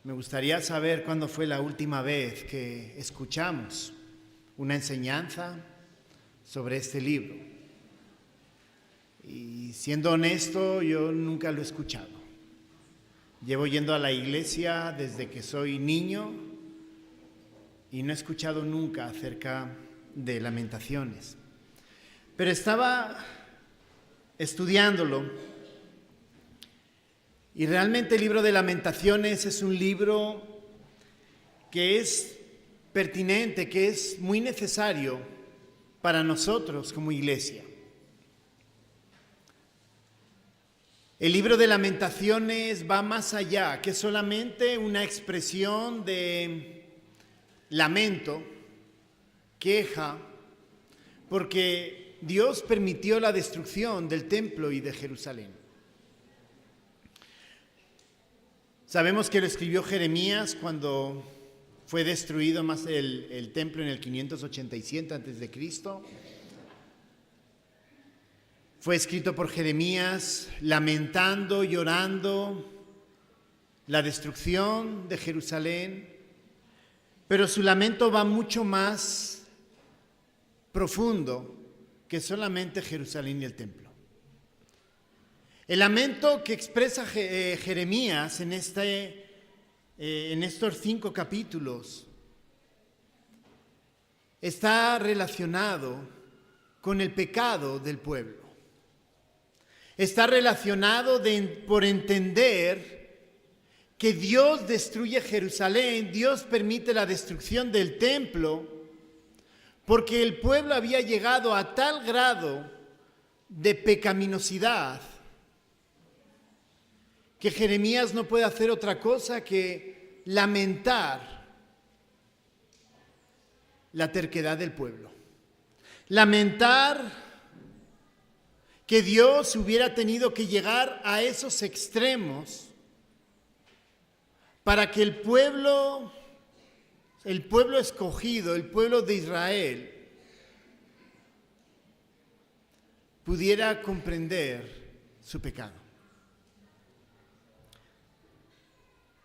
Me gustaría saber cuándo fue la última vez que escuchamos una enseñanza sobre este libro. Y siendo honesto, yo nunca lo he escuchado. Llevo yendo a la iglesia desde que soy niño y no he escuchado nunca acerca de Lamentaciones. Pero estaba estudiándolo y realmente el libro de Lamentaciones es un libro que es pertinente, que es muy necesario para nosotros como iglesia. El libro de Lamentaciones va más allá que solamente una expresión de lamento, queja, porque Dios permitió la destrucción del templo y de Jerusalén. Sabemos que lo escribió Jeremías cuando fue destruido más el templo en el 587 a.C. Fue escrito por Jeremías lamentando, llorando la destrucción de Jerusalén, pero su lamento va mucho más profundo que solamente Jerusalén y el templo. El lamento que expresa Jeremías en estos 5 capítulos está relacionado con el pecado del pueblo. Está relacionado por entender que Dios destruye Jerusalén, Dios permite la destrucción del templo, porque el pueblo había llegado a tal grado de pecaminosidad que Jeremías no puede hacer otra cosa que lamentar la terquedad del pueblo. Lamentar que Dios hubiera tenido que llegar a esos extremos para que el pueblo escogido, el pueblo de Israel, pudiera comprender su pecado.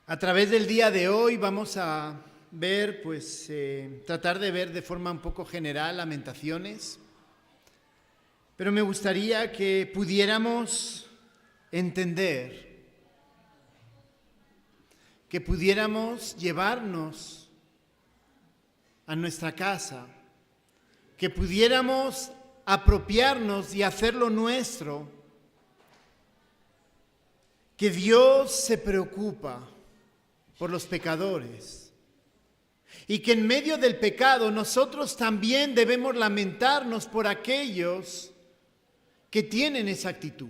A través del día de hoy vamos a ver, tratar de ver de forma un poco general Lamentaciones, pero me gustaría que pudiéramos entender, que pudiéramos llevarnos a nuestra casa, que pudiéramos apropiarnos y hacerlo nuestro, que Dios se preocupa por los pecadores y que en medio del pecado nosotros también debemos lamentarnos por aquellos que tienen esa actitud.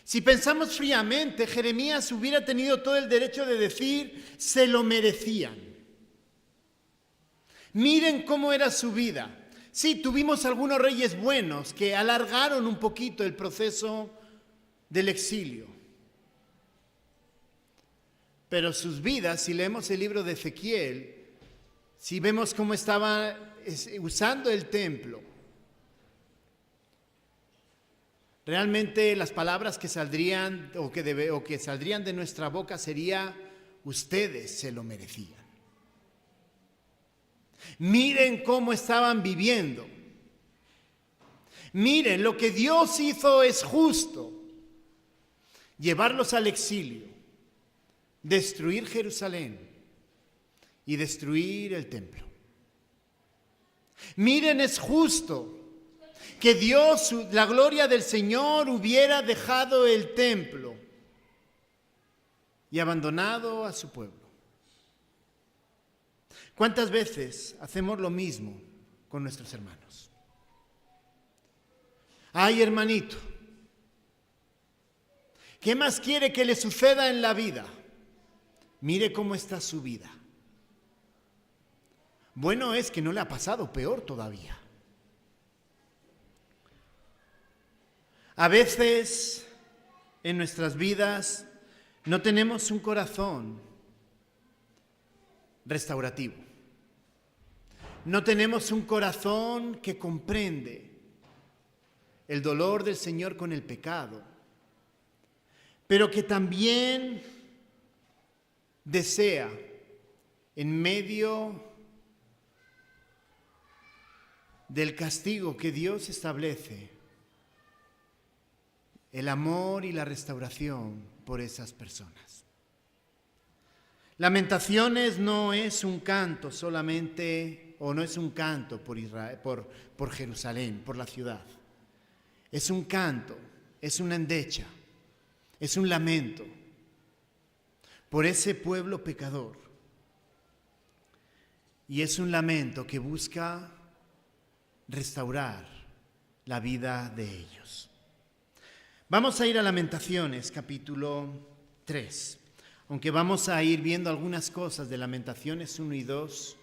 Si pensamos fríamente, Jeremías hubiera tenido todo el derecho de decir, se lo merecían. Miren cómo era su vida. Sí, tuvimos algunos reyes buenos que alargaron un poquito el proceso del exilio. Pero sus vidas, si leemos el libro de Ezequiel, si vemos cómo estaba usando el templo, realmente las palabras que saldrían o que saldrían de nuestra boca sería, ustedes se lo merecían. Miren cómo estaban viviendo. Miren, lo que Dios hizo es justo. Llevarlos al exilio, destruir Jerusalén y destruir el templo. Miren, es justo que Dios, la gloria del Señor, hubiera dejado el templo y abandonado a su pueblo. ¿Cuántas veces hacemos lo mismo con nuestros hermanos? Ay, hermanito, ¿qué más quiere que le suceda en la vida? Mire cómo está su vida. Bueno es que no le ha pasado, peor todavía. A veces en nuestras vidas no tenemos un corazón restaurativo. No tenemos un corazón que comprende el dolor del Señor con el pecado. pero que también desea, en medio del castigo que Dios establece, el amor y la restauración por esas personas. Lamentaciones no es un canto solamente, o no es un canto por Israel, por Jerusalén, por la ciudad. Es un canto, es una endecha, es un lamento por ese pueblo pecador. Y es un lamento que busca restaurar la vida de ellos. Vamos a ir a Lamentaciones, capítulo 3. Aunque vamos a ir viendo algunas cosas de Lamentaciones 1 y 2,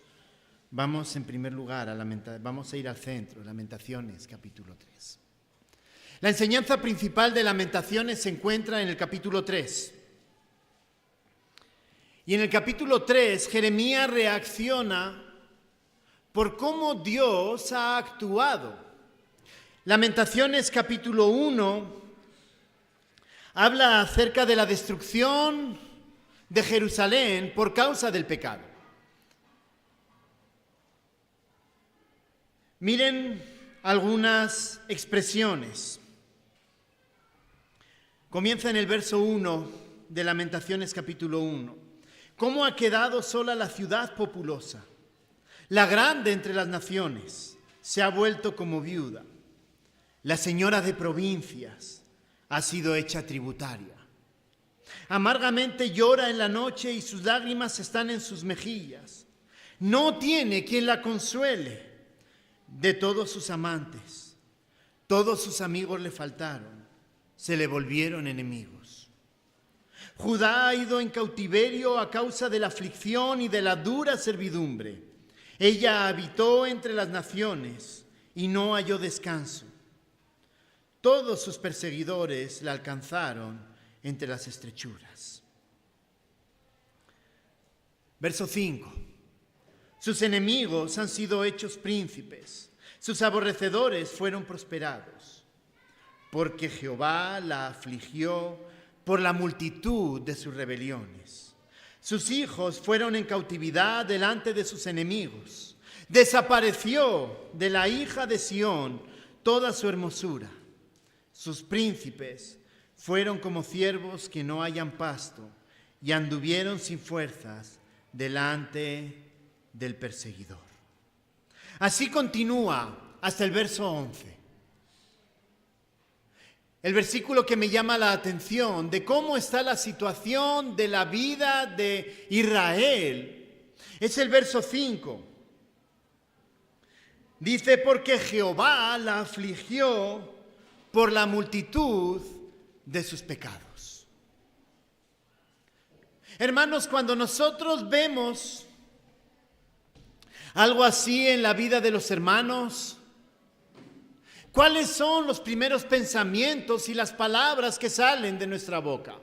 vamos en primer lugar vamos a ir al centro, Lamentaciones, capítulo 3. La enseñanza principal de Lamentaciones se encuentra en el capítulo 3. Y en el capítulo 3, Jeremías reacciona por cómo Dios ha actuado. Lamentaciones, capítulo 1, habla acerca de la destrucción de Jerusalén por causa del pecado. Miren algunas expresiones. Comienza en el verso 1 de Lamentaciones capítulo 1. ¿Cómo ha quedado sola la ciudad populosa? La grande entre las naciones se ha vuelto como viuda. La señora de provincias ha sido hecha tributaria. Amargamente llora en la noche y sus lágrimas están en sus mejillas. No tiene quien la consuele. De todos sus amantes, todos sus amigos le faltaron, se le volvieron enemigos. Judá ha ido en cautiverio a causa de la aflicción y de la dura servidumbre. Ella habitó entre las naciones y no halló descanso. Todos sus perseguidores la alcanzaron entre las estrechuras. Verso 5. Sus enemigos han sido hechos príncipes, sus aborrecedores fueron prosperados, porque Jehová la afligió por la multitud de sus rebeliones. Sus hijos fueron en cautividad delante de sus enemigos. Desapareció de la hija de Sión toda su hermosura. Sus príncipes fueron como ciervos que no hallan pasto y anduvieron sin fuerzas delante del perseguidor. Así continúa hasta el verso 11. El versículo que me llama la atención de cómo está la situación de la vida de Israel es el verso 5. Dice, porque Jehová la afligió por la multitud de sus pecados. Hermanos, cuando nosotros vemos algo así en la vida de los hermanos, ¿cuáles son los primeros pensamientos y las palabras que salen de nuestra boca?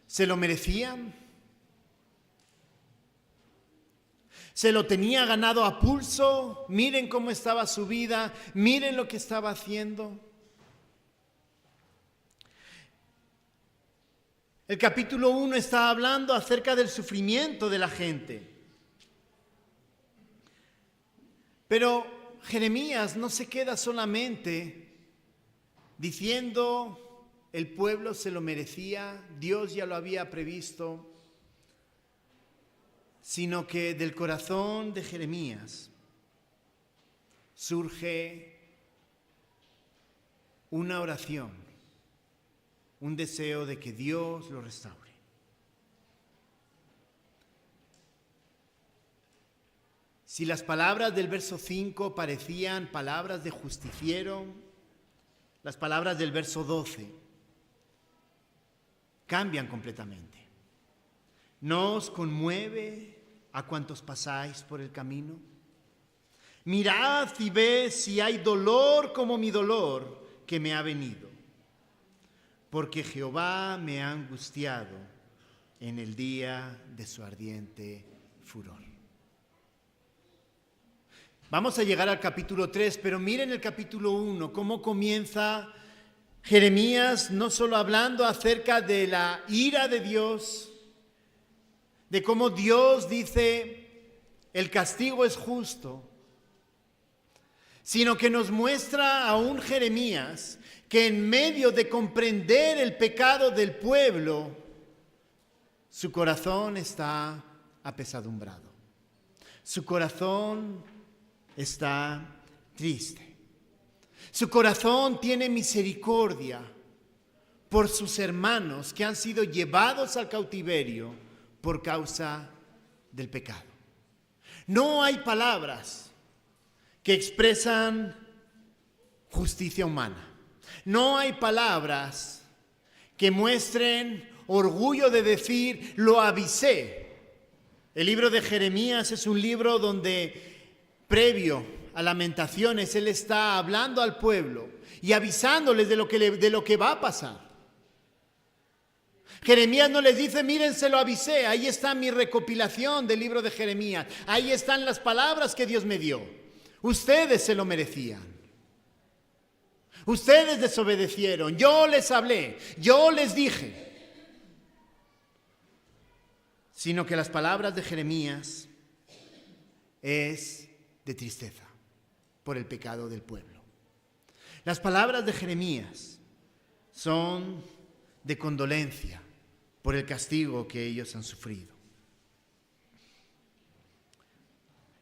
¿Se lo merecían? ¿Se lo tenía ganado a pulso? Miren cómo estaba su vida, miren lo que estaba haciendo. El capítulo 1 está hablando acerca del sufrimiento de la gente. Pero Jeremías no se queda solamente diciendo el pueblo se lo merecía, Dios ya lo había previsto, sino que del corazón de Jeremías surge una oración, un deseo de que Dios lo restaure. Si las palabras del verso 5 parecían palabras de justiciero, las palabras del verso 12 cambian completamente. ¿No os conmueve a cuantos pasáis por el camino? Mirad y ved si hay dolor como mi dolor que me ha venido, porque Jehová me ha angustiado en el día de su ardiente furor. Vamos a llegar al capítulo 3, pero miren el capítulo 1, cómo comienza Jeremías no solo hablando acerca de la ira de Dios, de cómo Dios dice el castigo es justo, sino que nos muestra a un Jeremías que en medio de comprender el pecado del pueblo, su corazón está apesadumbrado. Su corazón está triste. Su corazón tiene misericordia por sus hermanos que han sido llevados al cautiverio por causa del pecado. No hay palabras que expresan justicia humana. No hay palabras que muestren orgullo de decir, lo avisé. El libro de Jeremías es un libro donde, previo a Lamentaciones, él está hablando al pueblo y avisándoles de lo que va a pasar. Jeremías no les dice, miren, se lo avisé, ahí está mi recopilación del libro de Jeremías, ahí están las palabras que Dios me dio. Ustedes se lo merecían. Ustedes desobedecieron, yo les hablé, yo les dije. Sino que las palabras de Jeremías es de tristeza por el pecado del pueblo. Las palabras de Jeremías son de condolencia por el castigo que ellos han sufrido.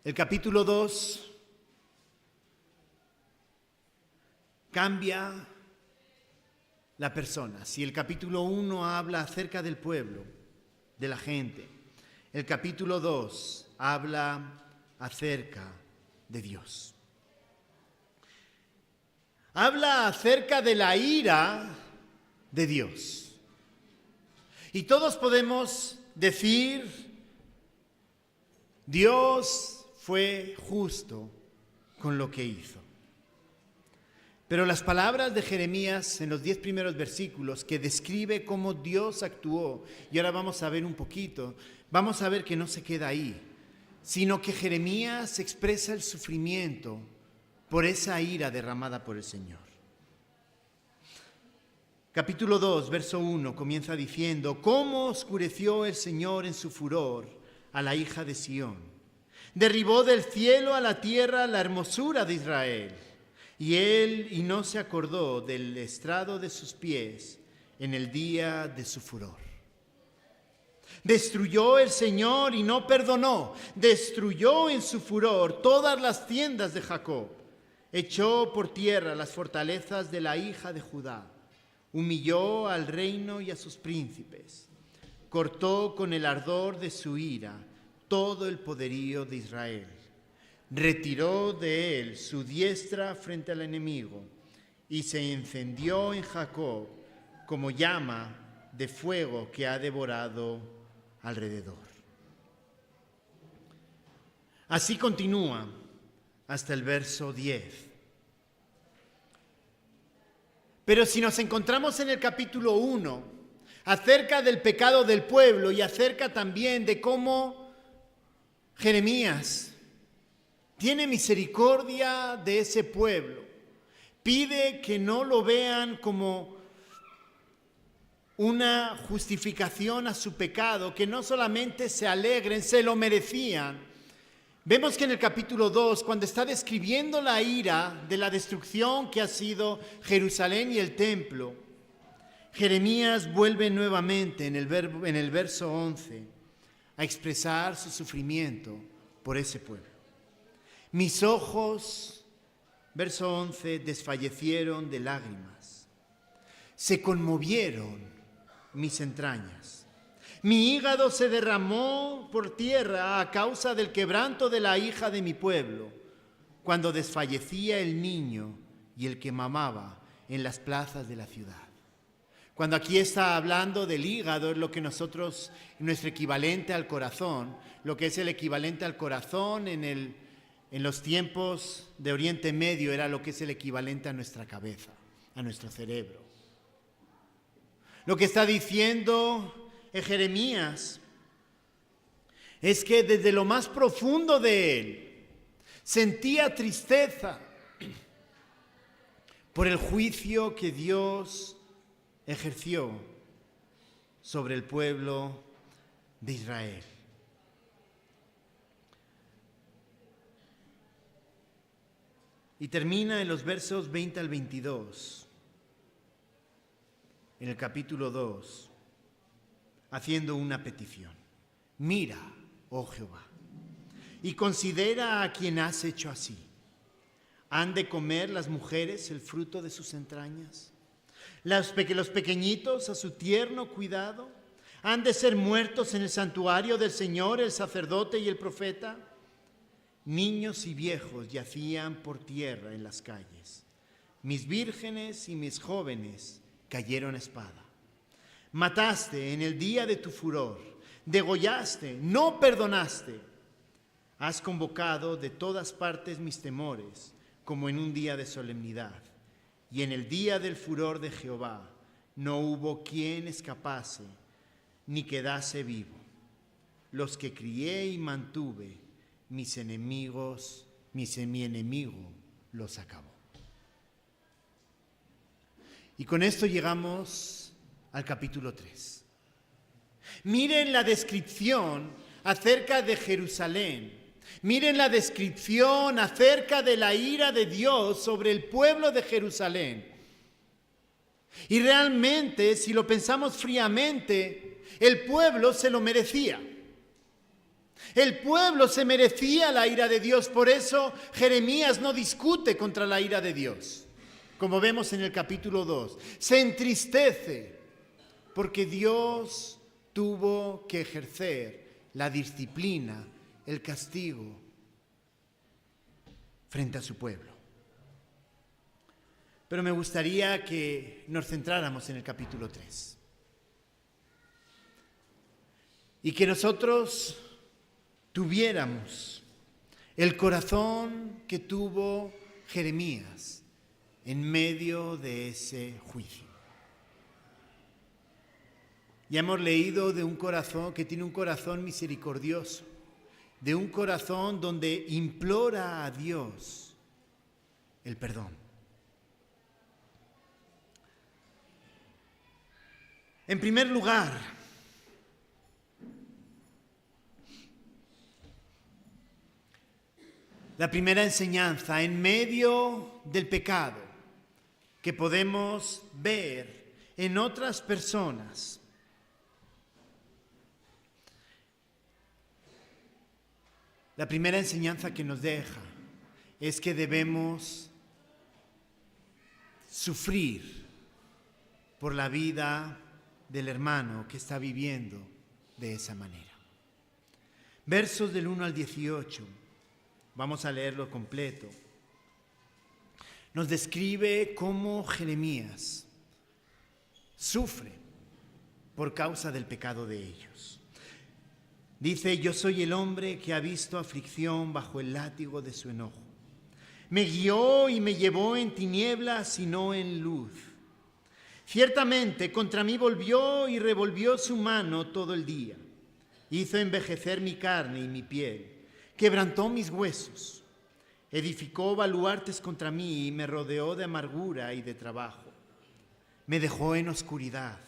El capítulo 2 cambia la persona. Si el capítulo 1 habla acerca del pueblo, de la gente, el capítulo 2 habla acerca de Dios. Habla acerca de la ira de Dios. Y todos podemos decir, Dios fue justo con lo que hizo. Pero las palabras de Jeremías en los 10 primeros versículos que describe cómo Dios actuó, y ahora vamos a ver un poquito, vamos a ver que no se queda ahí, sino que Jeremías expresa el sufrimiento por esa ira derramada por el Señor. Capítulo 2, verso 1 comienza diciendo, ¿cómo oscureció el Señor en su furor a la hija de Sión? Derribó del cielo a la tierra la hermosura de Israel. Y no se acordó del estrado de sus pies en el día de su furor. Destruyó el Señor y no perdonó. Destruyó en su furor todas las tiendas de Jacob. Echó por tierra las fortalezas de la hija de Judá. Humilló al reino y a sus príncipes. Cortó con el ardor de su ira todo el poderío de Israel. Retiró de él su diestra frente al enemigo y se encendió en Jacob como llama de fuego que ha devorado alrededor. Así continúa hasta el verso 10. Pero si nos encontramos en el capítulo 1, acerca del pecado del pueblo y acerca también de cómo Jeremías tiene misericordia de ese pueblo. Pide que no lo vean como una justificación a su pecado, que no solamente se alegren, se lo merecían. Vemos que en el capítulo 2, cuando está describiendo la ira de la destrucción que ha sido Jerusalén y el templo, Jeremías vuelve nuevamente en el verso 11 a expresar su sufrimiento por ese pueblo. Mis ojos, verso 11, desfallecieron de lágrimas. Se conmovieron mis entrañas. Mi hígado se derramó por tierra a causa del quebranto de la hija de mi pueblo, cuando desfallecía el niño y el que mamaba en las plazas de la ciudad. Cuando aquí está hablando del hígado, es lo que nosotros, nuestro equivalente al corazón, lo que es el equivalente al corazón en los tiempos de Oriente Medio era lo que es el equivalente a nuestra cabeza, a nuestro cerebro. Lo que está diciendo Jeremías es que desde lo más profundo de él sentía tristeza por el juicio que Dios ejerció sobre el pueblo de Israel. Y termina en los versos 20 al 22, en el capítulo 2, haciendo una petición. Mira, oh Jehová, y considera a quien has hecho así. ¿Han de comer las mujeres el fruto de sus entrañas? Los pequeñitos a su tierno cuidado. ¿Han de ser muertos en el santuario del Señor el sacerdote y el profeta? Niños y viejos yacían por tierra en las calles. Mis vírgenes y mis jóvenes cayeron a espada. Mataste en el día de tu furor, degollaste, no perdonaste. Has convocado de todas partes mis temores, como en un día de solemnidad. Y en el día del furor de Jehová no hubo quien escapase ni quedase vivo. Los que crié y mantuve, mi enemigo los acabó. Y con esto llegamos al capítulo 3. Miren la descripción acerca de Jerusalén. Miren la descripción acerca de la ira de Dios sobre el pueblo de Jerusalén. Y realmente, si lo pensamos fríamente, el pueblo se lo merecía. El pueblo se merecía la ira de Dios, por eso Jeremías no discute contra la ira de Dios. Como vemos en el capítulo 2, se entristece porque Dios tuvo que ejercer la disciplina, el castigo frente a su pueblo. Pero me gustaría que nos centráramos en el capítulo 3 y que nosotros tuviéramos el corazón que tuvo Jeremías en medio de ese juicio. Ya hemos leído de un corazón que tiene un corazón misericordioso, de un corazón donde implora a Dios el perdón. En primer lugar, la primera enseñanza en medio del pecado que podemos ver en otras personas. La primera enseñanza que nos deja es que debemos sufrir por la vida del hermano que está viviendo de esa manera. Versos del 1 al 18, vamos a leerlo completo. Nos describe cómo Jeremías sufre por causa del pecado de ellos. Dice: yo soy el hombre que ha visto aflicción bajo el látigo de su enojo. Me guió y me llevó en tinieblas y no en luz. Ciertamente contra mí volvió y revolvió su mano todo el día. Hizo envejecer mi carne y mi piel. Quebrantó mis huesos. Edificó baluartes contra mí y me rodeó de amargura y de trabajo. Me dejó en oscuridad,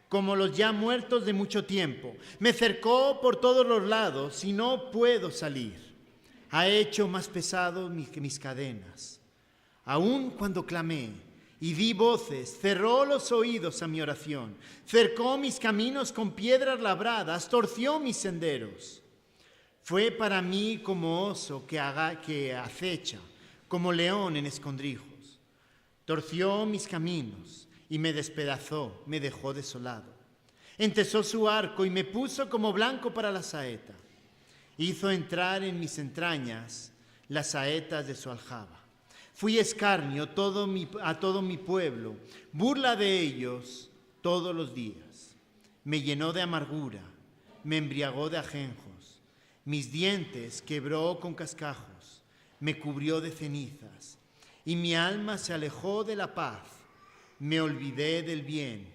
como los ya muertos de mucho tiempo. Me cercó por todos los lados y no puedo salir. Ha hecho más pesado que mis cadenas. Aun cuando clamé y di voces, cerró los oídos a mi oración. Cercó mis caminos con piedras labradas, torció mis senderos. Fue para mí como oso que acecha, como león en escondrijos. Torció mis caminos y me despedazó, me dejó desolado. Entesó su arco y me puso como blanco para la saeta. Hizo entrar en mis entrañas las saetas de su aljaba. Fui escarnio a todo mi pueblo, burla de ellos todos los días. Me llenó de amargura, me embriagó de ajenjos. Mis dientes quebró con cascajos, me cubrió de cenizas. Y mi alma se alejó de la paz. Me olvidé del bien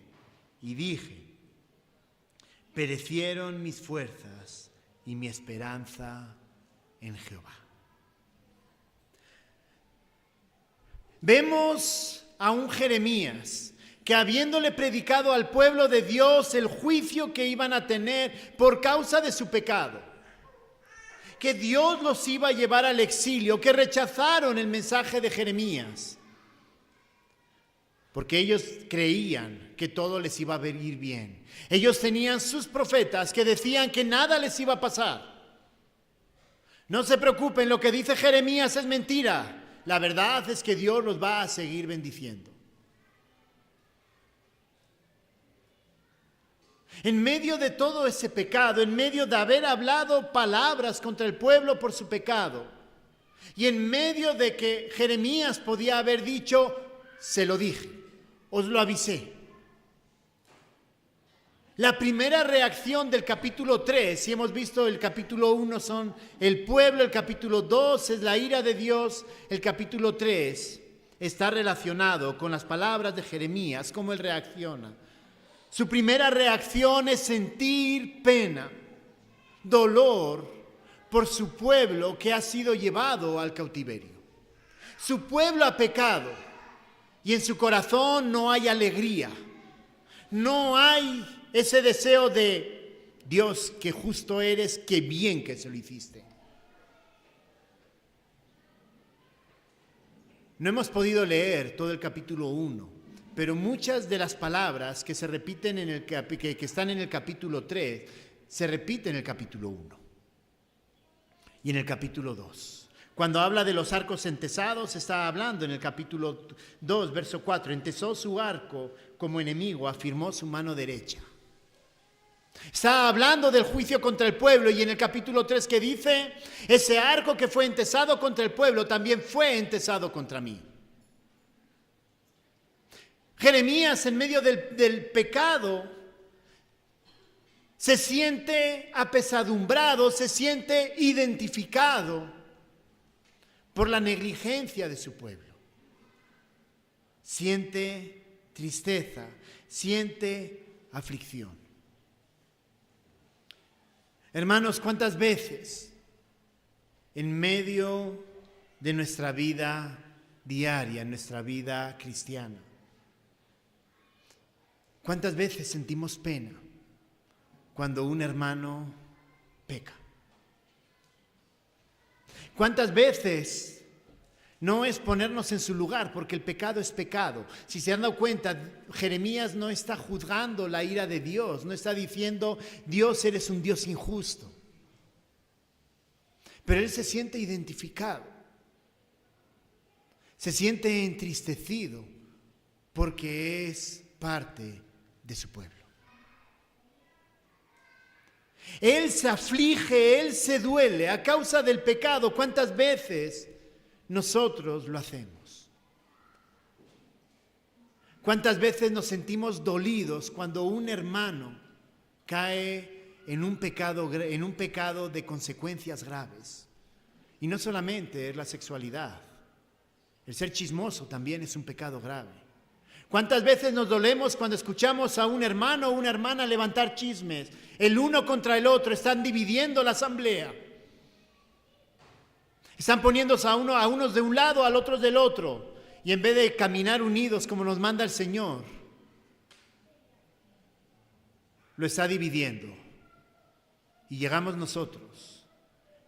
y dije: perecieron mis fuerzas y mi esperanza en Jehová. Vemos a un Jeremías que, habiéndole predicado al pueblo de Dios el juicio que iban a tener por causa de su pecado, que Dios los iba a llevar al exilio, que rechazaron el mensaje de Jeremías, porque ellos creían que todo les iba a ir bien. Ellos tenían sus profetas que decían que nada les iba a pasar. No se preocupen, lo que dice Jeremías es mentira. La verdad es que Dios los va a seguir bendiciendo. En medio de todo ese pecado, en medio de haber hablado palabras contra el pueblo por su pecado, y en medio de que Jeremías podía haber dicho, se lo dije, os lo avisé. La primera reacción del capítulo 3, si hemos visto el capítulo 1 son el pueblo, el capítulo 2 es la ira de Dios, el capítulo 3 está relacionado con las palabras de Jeremías, cómo él reacciona. Su primera reacción es sentir pena, dolor por su pueblo que ha sido llevado al cautiverio. Su pueblo ha pecado y en su corazón no hay alegría, no hay ese deseo de Dios, qué justo eres, qué bien que se lo hiciste. No hemos podido leer todo el capítulo 1, pero muchas de las palabras que se repiten que están en el capítulo 3 se repiten en el capítulo 1 y en el capítulo 2. Cuando habla de los arcos entesados, está hablando en el capítulo 2, verso 4. Entesó su arco como enemigo, afirmó su mano derecha. Está hablando del juicio contra el pueblo y en el capítulo 3 que dice, ese arco que fue entesado contra el pueblo también fue entesado contra mí. Jeremías, en medio del pecado, se siente apesadumbrado, se siente identificado por la negligencia de su pueblo. Siente tristeza, siente aflicción. Hermanos, ¿cuántas veces en medio de nuestra vida diaria, en nuestra vida cristiana, cuántas veces sentimos pena cuando un hermano peca? ¿Cuántas veces no es ponernos en su lugar, porque el pecado es pecado? Si se han dado cuenta, Jeremías no está juzgando la ira de Dios, no está diciendo, Dios, eres un Dios injusto. Pero él se siente identificado, se siente entristecido, porque es parte de su pueblo. Él se aflige, él se duele a causa del pecado. ¿Cuántas veces nosotros lo hacemos? ¿Cuántas veces nos sentimos dolidos cuando un hermano cae en un pecado de consecuencias graves? Y no solamente es la sexualidad, el ser chismoso también es un pecado grave. ¿Cuántas veces nos dolemos cuando escuchamos a un hermano o una hermana levantar chismes? El uno contra el otro, están dividiendo la asamblea. Están poniéndose a unos de un lado, a otros del otro. Y en vez de caminar unidos como nos manda el Señor, lo está dividiendo. Y llegamos nosotros.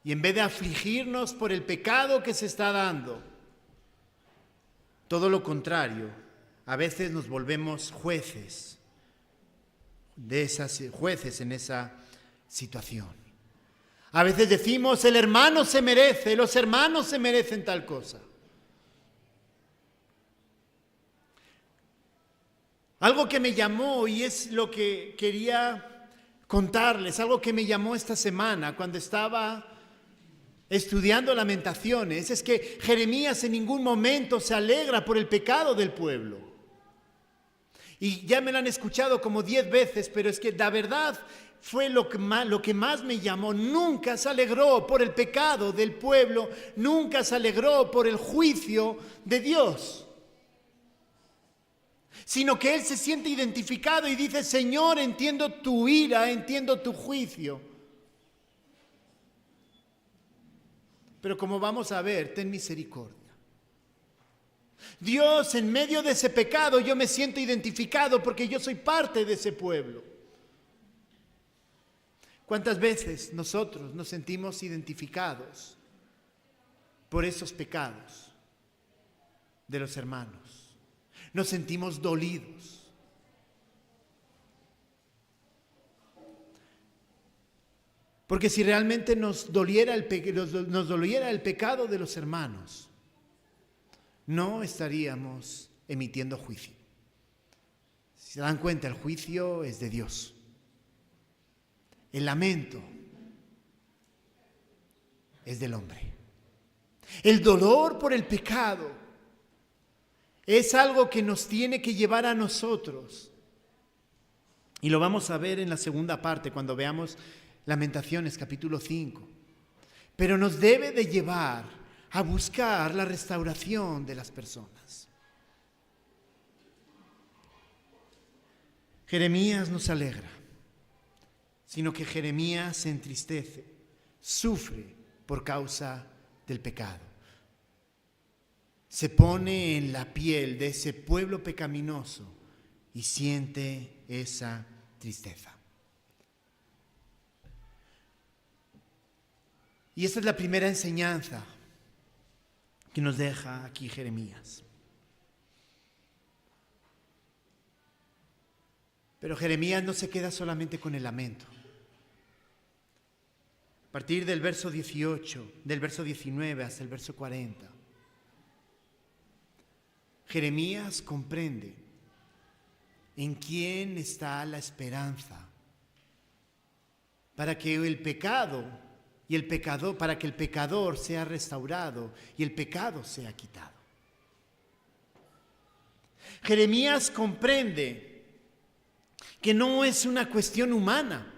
Y en vez de afligirnos por el pecado que se está dando, todo lo contrario, a veces nos volvemos jueces en esa situación. A veces decimos, el hermano se merece, los hermanos se merecen tal cosa. Algo que me llamó, y es lo que quería contarles, algo que me llamó esta semana cuando estaba estudiando Lamentaciones, es que Jeremías en ningún momento se alegra por el pecado del pueblo. Y ya me lo han escuchado como 10 veces, pero es que la verdad fue lo que más me llamó. Nunca se alegró por el pecado del pueblo, nunca se alegró por el juicio de Dios, sino que él se siente identificado y dice, Señor, entiendo tu ira, entiendo tu juicio. Pero como vamos a ver, ten misericordia. Dios, en medio de ese pecado yo me siento identificado porque yo soy parte de ese pueblo. ¿Cuántas veces nosotros nos sentimos identificados por esos pecados de los hermanos? Nos sentimos dolidos. Porque si realmente nos doliera el pecado de los hermanos, no estaríamos emitiendo juicio. Si se dan cuenta, el juicio es de Dios. El lamento es del hombre. El dolor por el pecado es algo que nos tiene que llevar a nosotros. Y lo vamos a ver en la segunda parte cuando veamos Lamentaciones capítulo 5. Pero nos debe de llevar a buscar la restauración de las personas. Jeremías nos alegra, sino que Jeremías se entristece, sufre por causa del pecado. Se pone en la piel de ese pueblo pecaminoso y siente esa tristeza. Y esta es la primera enseñanza que nos deja aquí Jeremías. Pero Jeremías no se queda solamente con el lamento. A partir del verso 18, del verso 19 hasta el verso 40, Jeremías comprende en quién está la esperanza para que el pecado y el pecador, para que el pecador sea restaurado y el pecado sea quitado. Jeremías comprende que no es una cuestión humana.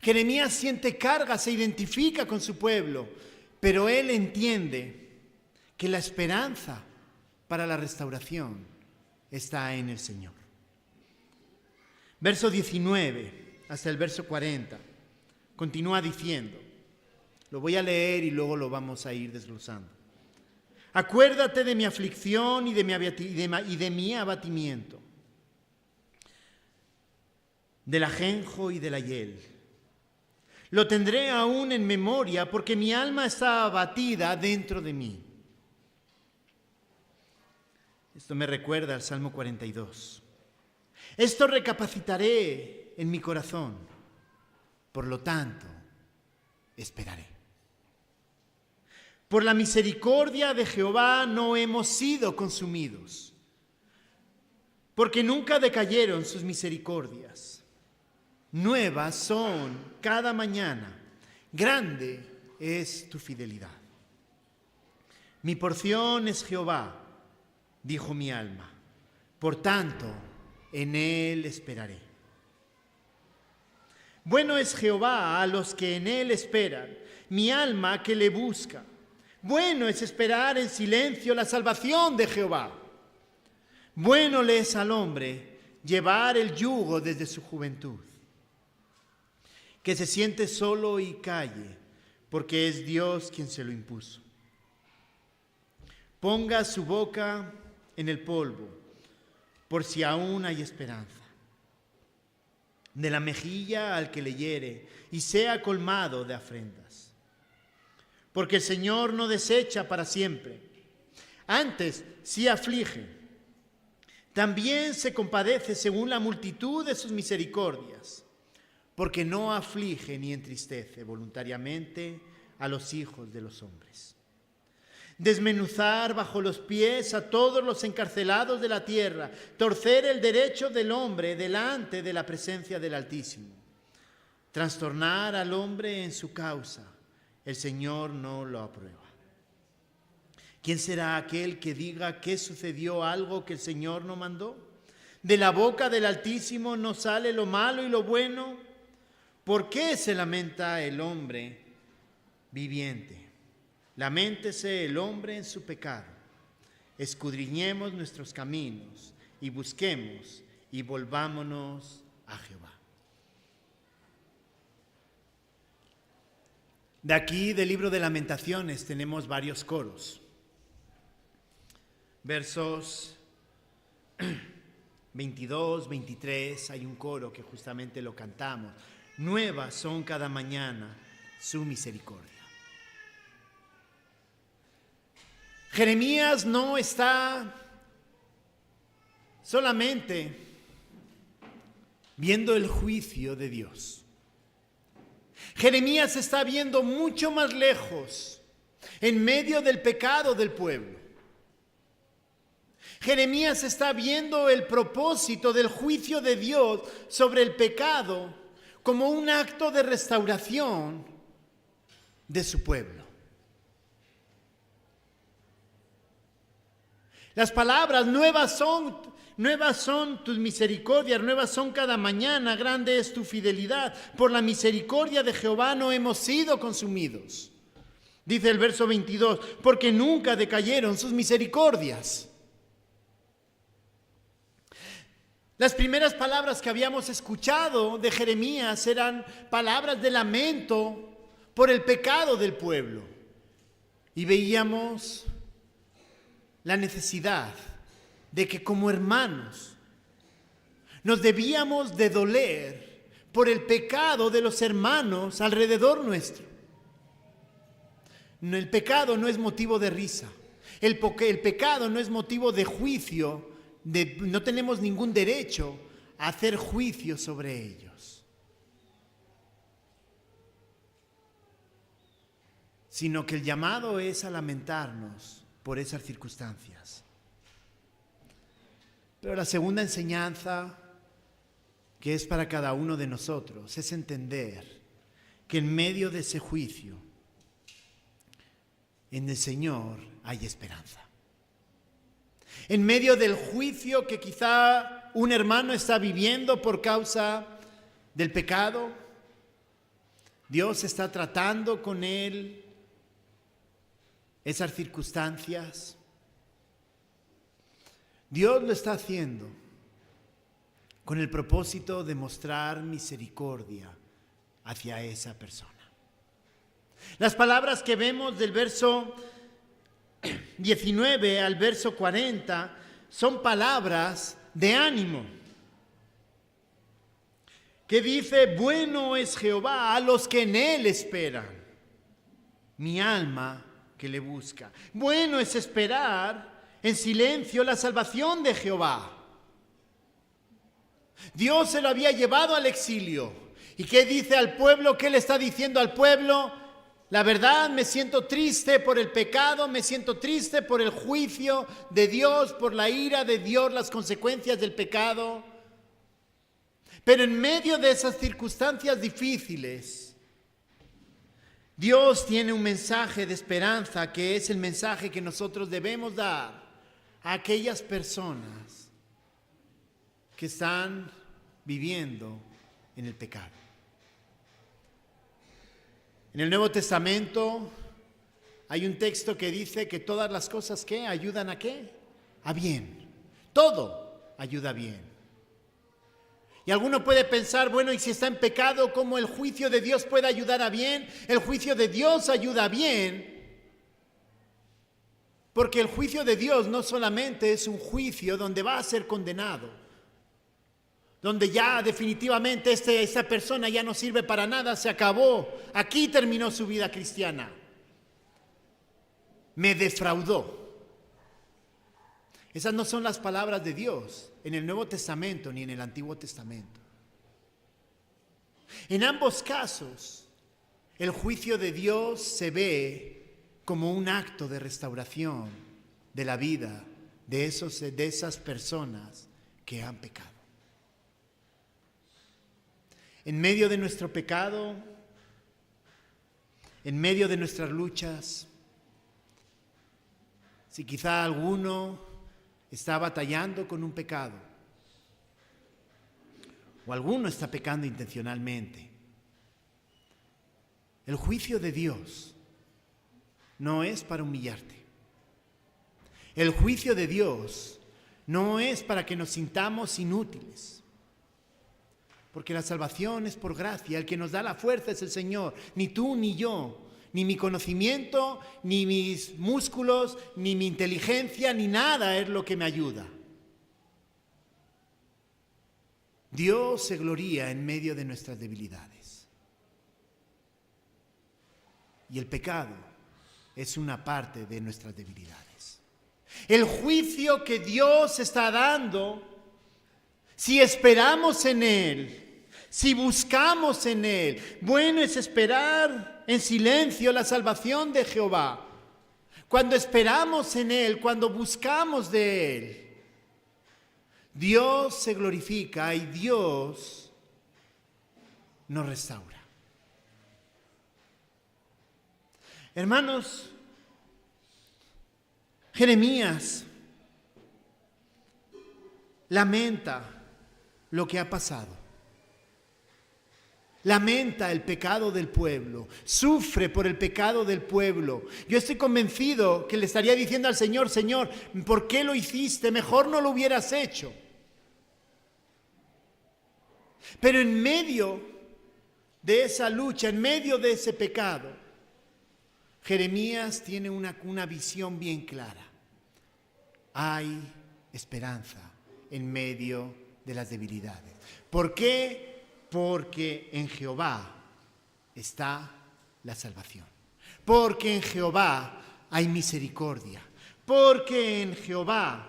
Jeremías siente carga, se identifica con su pueblo, pero él entiende que la esperanza para la restauración está en el Señor. Verso 19 hasta el verso 40 continúa diciendo, lo voy a leer y luego lo vamos a ir desglosando. Acuérdate de mi aflicción y de mi abatimiento, del ajenjo y de la hiel. Lo tendré aún en memoria porque mi alma está abatida dentro de mí. Esto me recuerda al Salmo 42. Esto recapacitaré en mi corazón, por lo tanto, esperaré. Por la misericordia de Jehová no hemos sido consumidos, porque nunca decayeron sus misericordias. Nuevas son cada mañana, grande es tu fidelidad. Mi porción es Jehová, dijo mi alma, por tanto, en él esperaré. Bueno es Jehová a los que en él esperan, mi alma que le busca. Bueno es esperar en silencio la salvación de Jehová. Bueno le es al hombre llevar el yugo desde su juventud. Que se siente solo y calle, porque es Dios quien se lo impuso. Ponga su boca en el polvo, por si aún hay esperanza. De la mejilla al que le hiere, y sea colmado de afrentas. Porque el Señor no desecha para siempre, antes sí aflige. También se compadece según la multitud de sus misericordias, porque no aflige ni entristece voluntariamente a los hijos de los hombres. Desmenuzar bajo los pies a todos los encarcelados de la tierra, torcer el derecho del hombre delante de la presencia del Altísimo. Trastornar al hombre en su causa, el Señor no lo aprueba. ¿Quién será aquel que diga que sucedió algo que el Señor no mandó? De la boca del Altísimo no sale lo malo y lo bueno. ¿Por qué se lamenta el hombre viviente? Laméntese el hombre en su pecado. Escudriñemos nuestros caminos y busquemos y volvámonos a Jehová. De aquí, del libro de Lamentaciones, tenemos varios coros. versos 22, 23, hay un coro que justamente lo cantamos. Nuevas son cada mañana su misericordia. Jeremías no está solamente viendo el juicio de Dios. Jeremías está viendo mucho más lejos, en medio del pecado del pueblo. Jeremías está viendo el propósito del juicio de Dios sobre el pecado como un acto de restauración de su pueblo. Las palabras nuevas son tus misericordias, nuevas son cada mañana, grande es tu fidelidad. Por la misericordia de Jehová no hemos sido consumidos. Dice el verso 22, porque nunca decayeron sus misericordias. Las primeras palabras que habíamos escuchado de Jeremías eran palabras de lamento por el pecado del pueblo. Y veíamos la necesidad de que como hermanos nos debíamos de doler por el pecado de los hermanos alrededor nuestro. El pecado no es motivo de risa. El pecado no es motivo de juicio. No tenemos ningún derecho a hacer juicio sobre ellos, sino que el llamado es a lamentarnos por esas circunstancias. Pero la segunda enseñanza, que es para cada uno de nosotros, es entender que en medio de ese juicio, en el Señor hay esperanza. En medio del juicio que quizá un hermano está viviendo por causa del pecado, Dios está tratando con él esas circunstancias. Dios lo está haciendo con el propósito de mostrar misericordia hacia esa persona. Las palabras que vemos del verso 19 al verso 40 son palabras de ánimo, que dice: bueno es Jehová a los que en él esperan, mi alma que le busca. Bueno es esperar en silencio la salvación de Jehová. Dios se lo había llevado al exilio. ¿Y qué dice al pueblo? ¿Qué le está diciendo al pueblo? La verdad, me siento triste por el pecado, me siento triste por el juicio de Dios, por la ira de Dios, las consecuencias del pecado. Pero en medio de esas circunstancias difíciles, Dios tiene un mensaje de esperanza, que es el mensaje que nosotros debemos dar a aquellas personas que están viviendo en el pecado. En el Nuevo Testamento hay un texto que dice que todas las cosas ¿qué? ¿Ayudan a qué? A bien. Todo ayuda bien. Y alguno puede pensar, bueno, y si está en pecado, ¿cómo el juicio de Dios puede ayudar a bien? El juicio de Dios ayuda a bien, porque el juicio de Dios no solamente es un juicio donde va a ser condenado, donde ya definitivamente esta persona ya no sirve para nada, se acabó, aquí terminó su vida cristiana, me defraudó. Esas no son las palabras de Dios en el Nuevo Testamento ni en el Antiguo Testamento. En ambos casos, el juicio de Dios se ve como un acto de restauración de la vida de esas personas que han pecado. En medio de nuestro pecado, en medio de nuestras luchas, si quizá alguno está batallando con un pecado, o alguno está pecando intencionalmente, el juicio de Dios no es para humillarte. El juicio de Dios no es para que nos sintamos inútiles. Porque la salvación es por gracia, el que nos da la fuerza es el Señor, ni tú ni yo. Ni mi conocimiento, ni mis músculos, ni mi inteligencia, ni nada es lo que me ayuda. Dios se gloría en medio de nuestras debilidades. Y el pecado es una parte de nuestras debilidades. El juicio que Dios está dando, si esperamos en Él, si buscamos en Él, bueno es esperar en silencio la salvación de Jehová. Cuando esperamos en Él, cuando buscamos de Él, Dios se glorifica y Dios nos restaura. Hermanos, Jeremías lamenta lo que ha pasado. Lamenta el pecado del pueblo, sufre por el pecado del pueblo. Yo estoy convencido que le estaría diciendo al Señor, Señor, ¿por qué lo hiciste? Mejor no lo hubieras hecho. Pero en medio de esa lucha, en medio de ese pecado, Jeremías tiene una visión bien clara. Hay esperanza en medio de las debilidades. ¿Por qué? Porque en Jehová está la salvación. Porque en Jehová hay misericordia. Porque en Jehová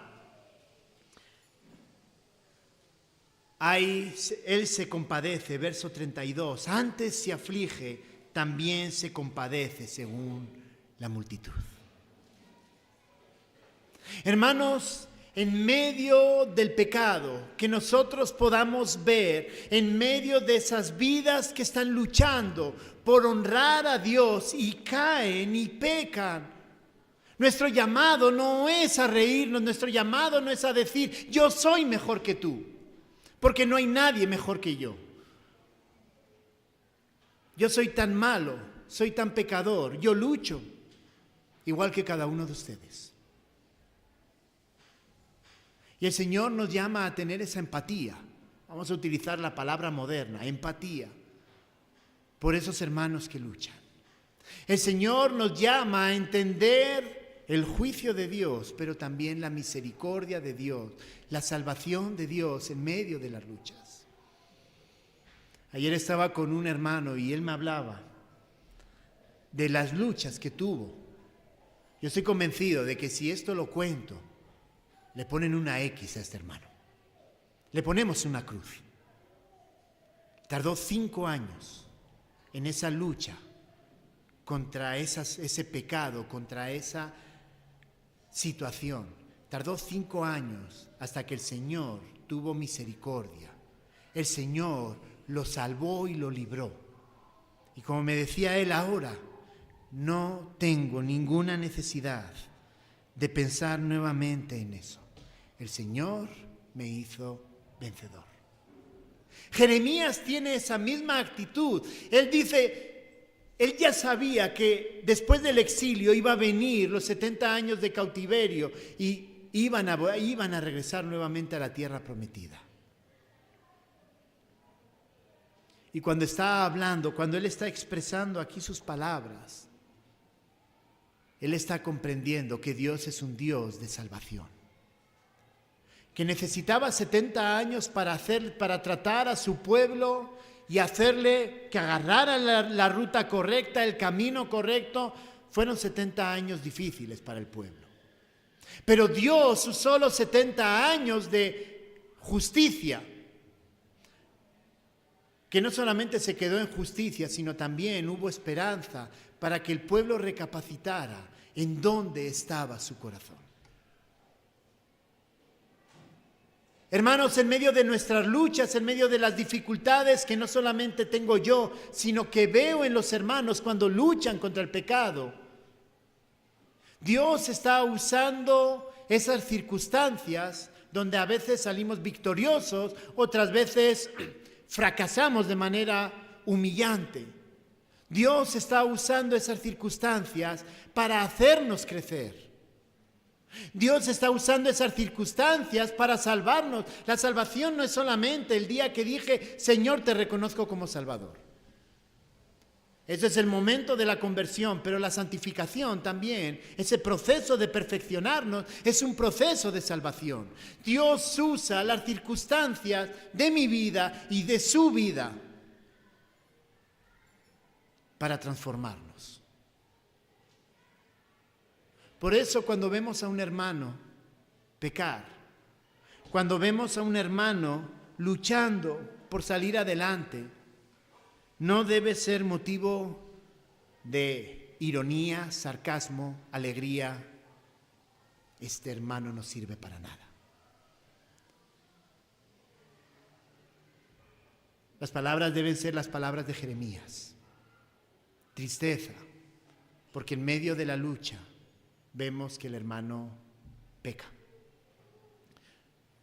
Él se compadece, verso 32. Antes se aflige, también se compadece según la multitud. Hermanos, en medio del pecado, que nosotros podamos ver, en medio de esas vidas que están luchando por honrar a Dios y caen y pecan, nuestro llamado no es a reírnos, nuestro llamado no es a decir, yo soy mejor que tú, porque no hay nadie mejor que yo. Yo soy tan malo, soy tan pecador, yo lucho, igual que cada uno de ustedes. Y el Señor nos llama a tener esa empatía. Vamos a utilizar la palabra moderna, empatía, por esos hermanos que luchan. El Señor nos llama a entender el juicio de Dios, pero también la misericordia de Dios, la salvación de Dios en medio de las luchas. Ayer estaba con un hermano y él me hablaba de las luchas que tuvo. Yo estoy convencido de que si esto lo cuento, le ponen una X a este hermano. Le ponemos una cruz. Tardó 5 años en esa lucha contra ese pecado, contra esa situación. Tardó 5 años hasta que el Señor tuvo misericordia. El Señor lo salvó y lo libró. Y como me decía él ahora, no tengo ninguna necesidad de pensar nuevamente en eso. El Señor me hizo vencedor. Jeremías tiene esa misma actitud. Él dice, él ya sabía que después del exilio iba a venir los 70 años de cautiverio y iban a regresar nuevamente a la tierra prometida. Y cuando está hablando, cuando él está expresando aquí sus palabras, él está comprendiendo que Dios es un Dios de salvación. Que necesitaba 70 años para tratar a su pueblo y hacerle que agarrara la ruta correcta, el camino correcto. Fueron 70 años difíciles para el pueblo. Pero Dios usó los 70 años de justicia, que no solamente se quedó en justicia, sino también hubo esperanza para que el pueblo recapacitara en dónde estaba su corazón. Hermanos, en medio de nuestras luchas, en medio de las dificultades que no solamente tengo yo, sino que veo en los hermanos cuando luchan contra el pecado, Dios está usando esas circunstancias donde a veces salimos victoriosos, otras veces fracasamos de manera humillante. Dios está usando esas circunstancias para hacernos crecer. Dios está usando esas circunstancias para salvarnos. La salvación no es solamente el día que dije, Señor, te reconozco como Salvador. Ese es el momento de la conversión, pero la santificación también, ese proceso de perfeccionarnos, es un proceso de salvación. Dios usa las circunstancias de mi vida y de su vida para transformarnos. Por eso cuando vemos a un hermano pecar, cuando vemos a un hermano luchando por salir adelante, no debe ser motivo de ironía, sarcasmo, alegría. Este hermano no sirve para nada. Las palabras deben ser las palabras de Jeremías. Tristeza, porque en medio de la lucha vemos que el hermano peca.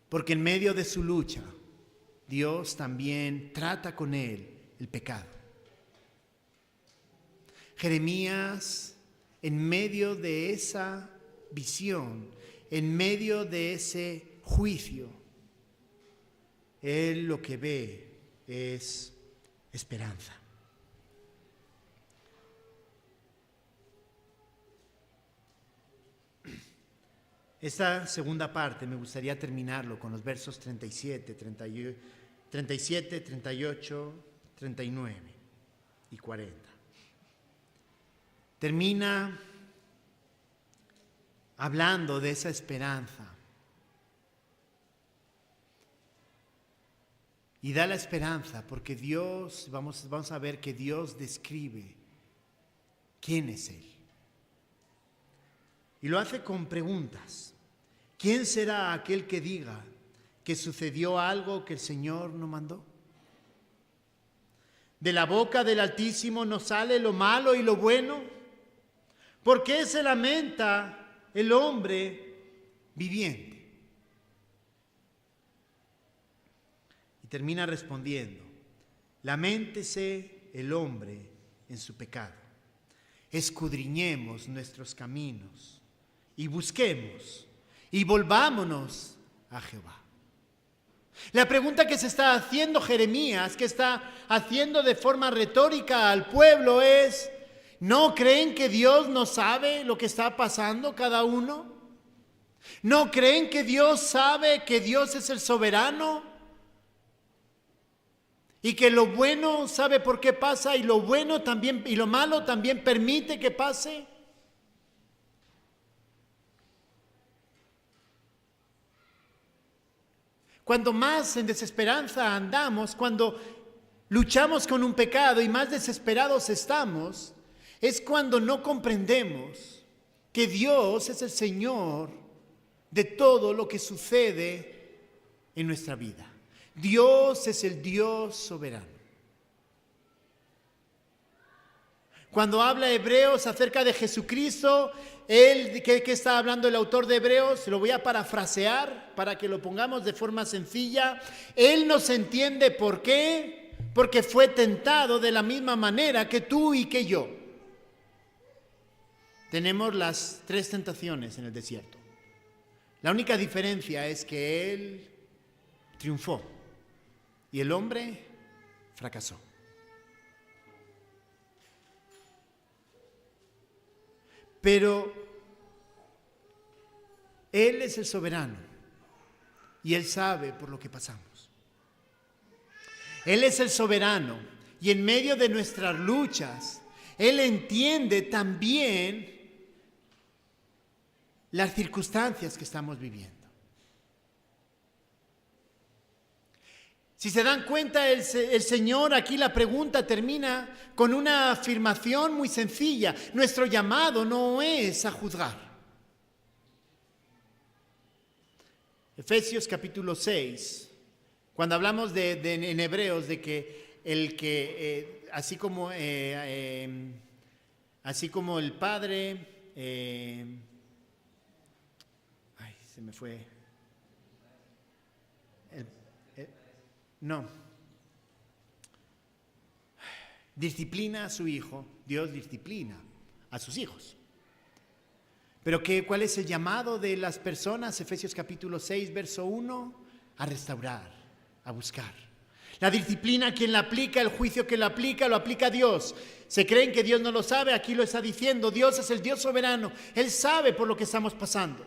Porque en medio de su lucha, Dios también trata con él el pecado. Jeremías, en medio de esa visión, en medio de ese juicio, él lo que ve es esperanza. Esta segunda parte me gustaría terminarlo con los versos 37, 38, 39 y 40. Termina hablando de esa esperanza y da la esperanza porque Dios, vamos a ver que Dios describe quién es Él. Y lo hace con preguntas. ¿Quién será aquel que diga que sucedió algo que el Señor no mandó? ¿De la boca del Altísimo no sale lo malo y lo bueno? ¿Por qué se lamenta el hombre viviente? Y termina respondiendo: laméntese el hombre en su pecado. Escudriñemos nuestros caminos y busquemos y volvámonos a Jehová. La pregunta que se está haciendo Jeremías, que está haciendo de forma retórica al pueblo es: ¿no creen que Dios no sabe lo que está pasando cada uno? ¿No creen que Dios sabe que Dios es el soberano? Y que lo bueno sabe por qué pasa y lo bueno también y lo malo también permite que pase. Cuando más en desesperanza andamos, cuando luchamos con un pecado y más desesperados estamos, es cuando no comprendemos que Dios es el Señor de todo lo que sucede en nuestra vida. Dios es el Dios soberano. Cuando habla Hebreos acerca de Jesucristo, ¿qué está hablando el autor de Hebreos? Lo voy a parafrasear para que lo pongamos de forma sencilla. Él nos entiende. ¿Por qué? Porque fue tentado de la misma manera que tú y que yo. Tenemos las 3 tentaciones en el desierto. La única diferencia es que Él triunfó y el hombre fracasó. Pero Él es el soberano y Él sabe por lo que pasamos. Él es el soberano y en medio de nuestras luchas, Él entiende también las circunstancias que estamos viviendo. Si se dan cuenta, el Señor aquí la pregunta termina con una afirmación muy sencilla. Nuestro llamado no es a juzgar. Efesios capítulo 6, cuando hablamos en Hebreos de que así como el Padre, se me fue. Disciplina a su hijo, Dios disciplina a sus hijos. Pero ¿cuál es el llamado de las personas? Efesios capítulo 6, verso 1, a restaurar, a buscar. La disciplina, quien la aplica, el juicio que lo aplica Dios. ¿Se creen que Dios no lo sabe? Aquí lo está diciendo. Dios es el Dios soberano. Él sabe por lo que estamos pasando.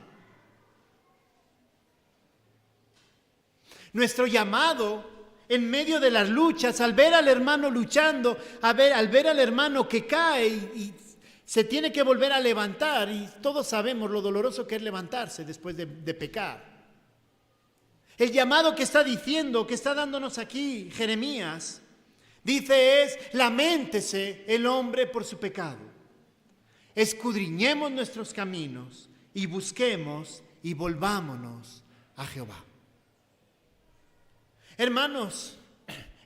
Nuestro llamado en medio de las luchas, al ver al hermano luchando, al ver al hermano que cae y se tiene que volver a levantar, y todos sabemos lo doloroso que es levantarse después de pecar. El llamado que está diciendo, que está dándonos aquí Jeremías, dice es: lamentése el hombre por su pecado. Escudriñemos nuestros caminos y busquemos y volvámonos a Jehová. Hermanos,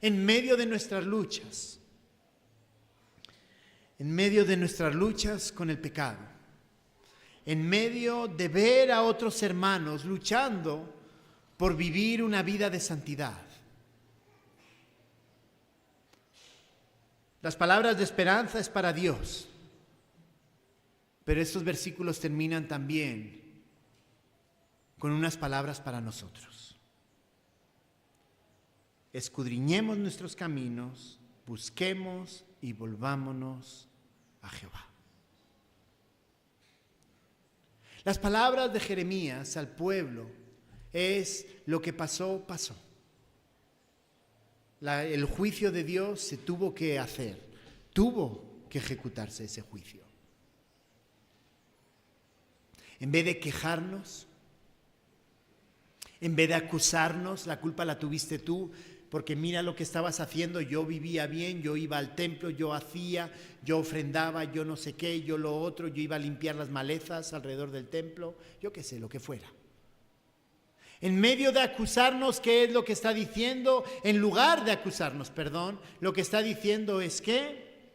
en medio de nuestras luchas, con el pecado, en medio de ver a otros hermanos luchando por vivir una vida de santidad, las palabras de esperanza es para Dios, pero estos versículos terminan también con unas palabras para nosotros. Escudriñemos nuestros caminos, busquemos y volvámonos a Jehová. Las palabras de Jeremías al pueblo es: lo que pasó. El juicio de Dios se tuvo que hacer, tuvo que ejecutarse ese juicio. En vez de quejarnos, en vez de acusarnos, la culpa la tuviste tú, porque mira lo que estabas haciendo, yo vivía bien, yo iba al templo, yo hacía, yo ofrendaba, yo no sé qué, yo lo otro, yo iba a limpiar las malezas alrededor del templo, yo qué sé, lo que fuera. En medio de acusarnos, ¿qué es lo que está diciendo? En lugar de acusarnos, lo que está diciendo es que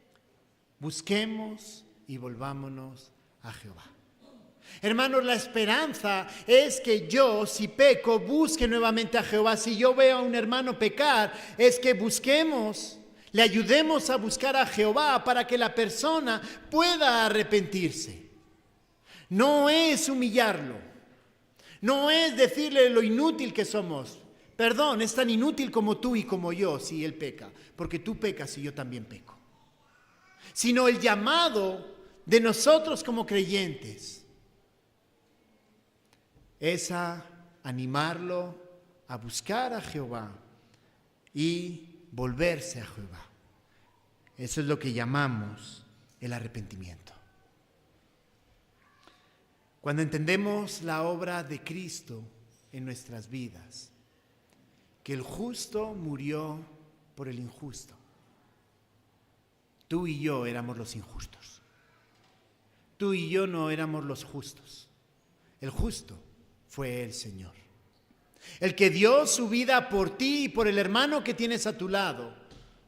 busquemos y volvámonos a Jehová. Hermanos, la esperanza es que yo, si peco, busque nuevamente a Jehová. Si yo veo a un hermano pecar, es que busquemos, le ayudemos a buscar a Jehová para que la persona pueda arrepentirse. No es humillarlo, no es decirle lo inútil que somos. Perdón, es tan inútil como tú y como yo si él peca, porque tú pecas y yo también peco. Sino el llamado de nosotros como creyentes es a animarlo a buscar a Jehová y volverse a Jehová. Eso es lo que llamamos el arrepentimiento. Cuando entendemos la obra de Cristo en nuestras vidas, que el justo murió por el injusto. Tú y yo éramos los injustos. Tú y yo no éramos los justos. El justo fue el Señor. El que dio su vida por ti y por el hermano que tienes a tu lado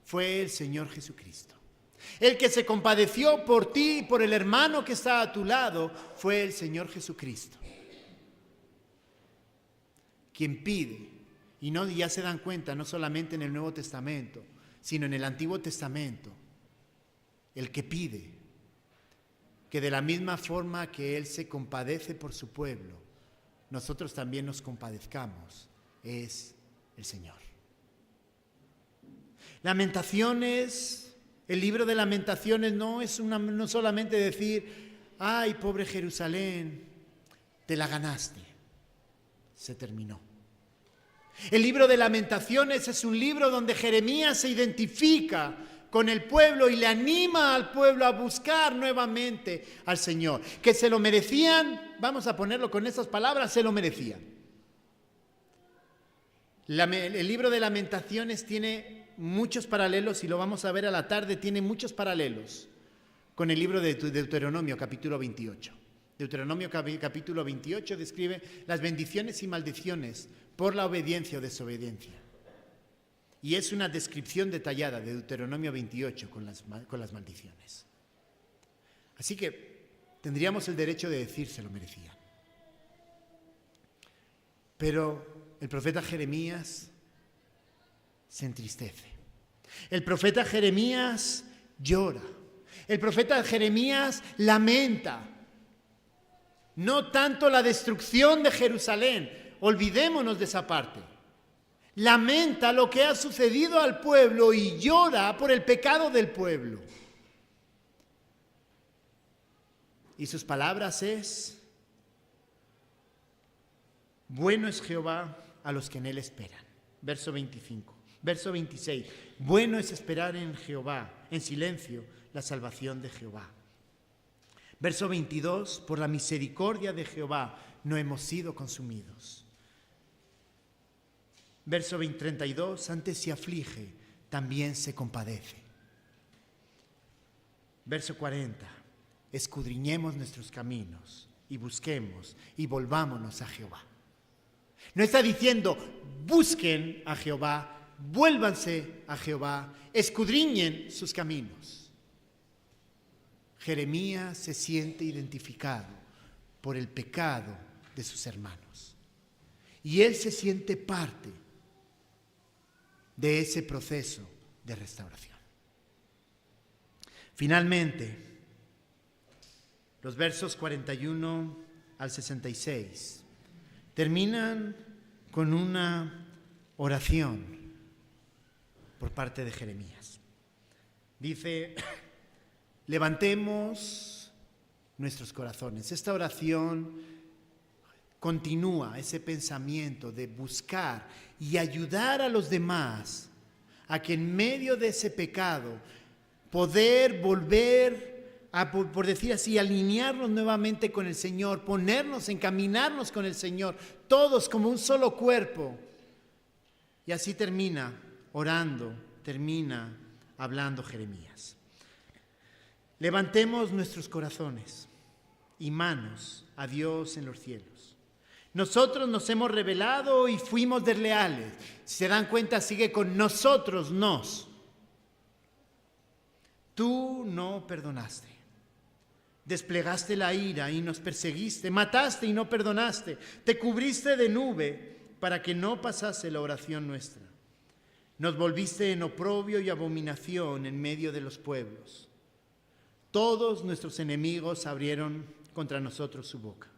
fue el Señor Jesucristo. El que se compadeció por ti y por el hermano que está a tu lado fue el Señor Jesucristo. Quien pide, y no, ya se dan cuenta, no solamente en el Nuevo Testamento, sino en el Antiguo Testamento, el que pide que de la misma forma que Él se compadece por su pueblo, nosotros también nos compadezcamos, es el Señor. Lamentaciones, el libro de Lamentaciones no solamente decir: ay, pobre Jerusalén, te la ganaste, se terminó. El libro de Lamentaciones es un libro donde Jeremías se identifica con el pueblo y le anima al pueblo a buscar nuevamente al Señor. Que se lo merecían, vamos a ponerlo con esas palabras, se lo merecían. El libro de Lamentaciones tiene muchos paralelos, y lo vamos a ver a la tarde, tiene muchos paralelos con el libro de Deuteronomio, capítulo 28. Deuteronomio capítulo 28 describe las bendiciones y maldiciones por la obediencia o desobediencia. Y es una descripción detallada de Deuteronomio 28 con las maldiciones. Así que tendríamos el derecho de decir se lo merecían. Pero el profeta Jeremías se entristece. El profeta Jeremías llora. El profeta Jeremías lamenta. No tanto la destrucción de Jerusalén, olvidémonos de esa parte. Lamenta lo que ha sucedido al pueblo y llora por el pecado del pueblo. Y sus palabras es: bueno es Jehová a los que en él esperan. Verso 25. Verso 26. Bueno es esperar en Jehová, en silencio, la salvación de Jehová. Verso 22. Por la misericordia de Jehová no hemos sido consumidos. Verso 32. Antes se aflige, también se compadece. Verso 40. Escudriñemos nuestros caminos y busquemos y volvámonos a Jehová. No está diciendo busquen a Jehová, vuélvanse a Jehová, escudriñen sus caminos. Jeremías se siente identificado por el pecado de sus hermanos. Y él se siente parte de ese proceso de restauración. Finalmente, los versos 41 al 66 terminan con una oración por parte de Jeremías. Dice: levantemos nuestros corazones. Esta oración continúa ese pensamiento de buscar y ayudar a los demás a que en medio de ese pecado poder volver a, por decir así, alinearnos nuevamente con el Señor, ponernos, encaminarnos con el Señor, todos como un solo cuerpo. Y así termina orando, termina hablando Jeremías. Levantemos nuestros corazones y manos a Dios en los cielos. Nosotros nos hemos rebelado y fuimos desleales. Si se dan cuenta, sigue con nosotros nos. Tú no perdonaste. Desplegaste la ira y nos perseguiste, mataste y no perdonaste, te cubriste de nube para que no pasase la oración nuestra. Nos volviste en oprobio y abominación en medio de los pueblos. Todos nuestros enemigos abrieron contra nosotros su boca.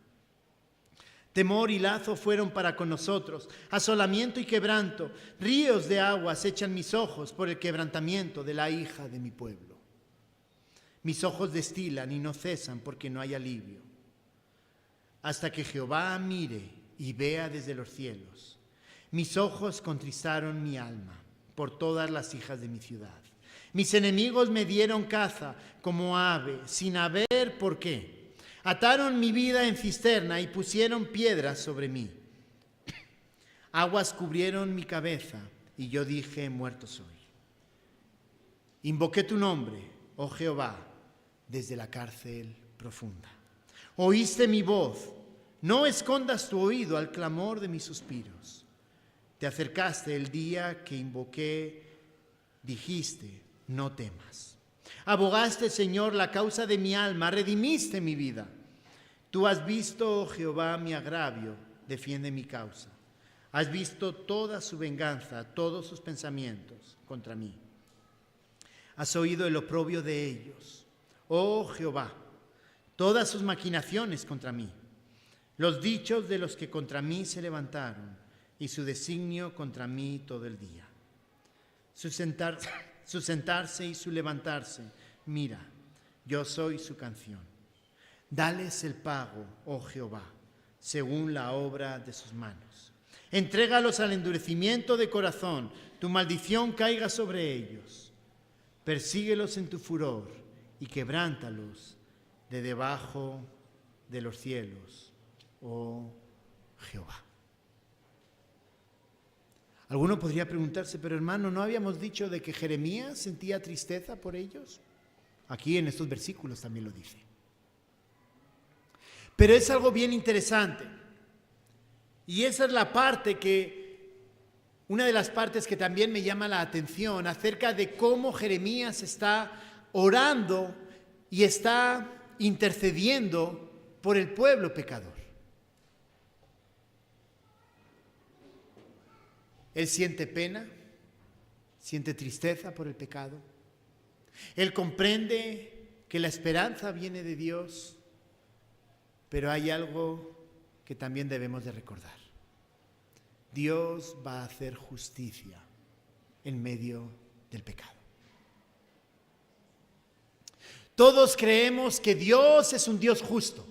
Temor y lazo fueron para con nosotros, asolamiento y quebranto. Ríos de aguas echan mis ojos por el quebrantamiento de la hija de mi pueblo. Mis ojos destilan y no cesan porque no hay alivio. Hasta que Jehová mire y vea desde los cielos. Mis ojos contristaron mi alma por todas las hijas de mi ciudad. Mis enemigos me dieron caza como ave, sin haber por qué. Ataron mi vida en cisterna y pusieron piedras sobre mí. Aguas cubrieron mi cabeza y yo dije: muerto soy. Invoqué tu nombre, oh Jehová, desde la cárcel profunda. Oíste mi voz, no escondas tu oído al clamor de mis suspiros. Te acercaste el día que invoqué, dijiste: no temas. Abogaste, Señor, la causa de mi alma, redimiste mi vida. Tú has visto, oh Jehová, mi agravio, defiende mi causa. Has visto toda su venganza, todos sus pensamientos contra mí. Has oído el oprobio de ellos, oh Jehová, todas sus maquinaciones contra mí, los dichos de los que contra mí se levantaron y su designio contra mí todo el día. Su sentarse y su levantarse, mira, yo soy su canción. Dales el pago, oh Jehová, según la obra de sus manos. Entrégalos al endurecimiento de corazón, tu maldición caiga sobre ellos. Persíguelos en tu furor y quebrántalos de debajo de los cielos, oh Jehová. Alguno podría preguntarse: pero hermano, ¿no habíamos dicho de que Jeremías sentía tristeza por ellos? Aquí en estos versículos también lo dice. Pero es algo bien interesante. Y esa es la parte una de las partes que también me llama la atención acerca de cómo Jeremías está orando y está intercediendo por el pueblo pecador. Él siente pena, siente tristeza por el pecado. Él comprende que la esperanza viene de Dios, pero hay algo que también debemos de recordar. Dios va a hacer justicia en medio del pecado. Todos creemos que Dios es un Dios justo.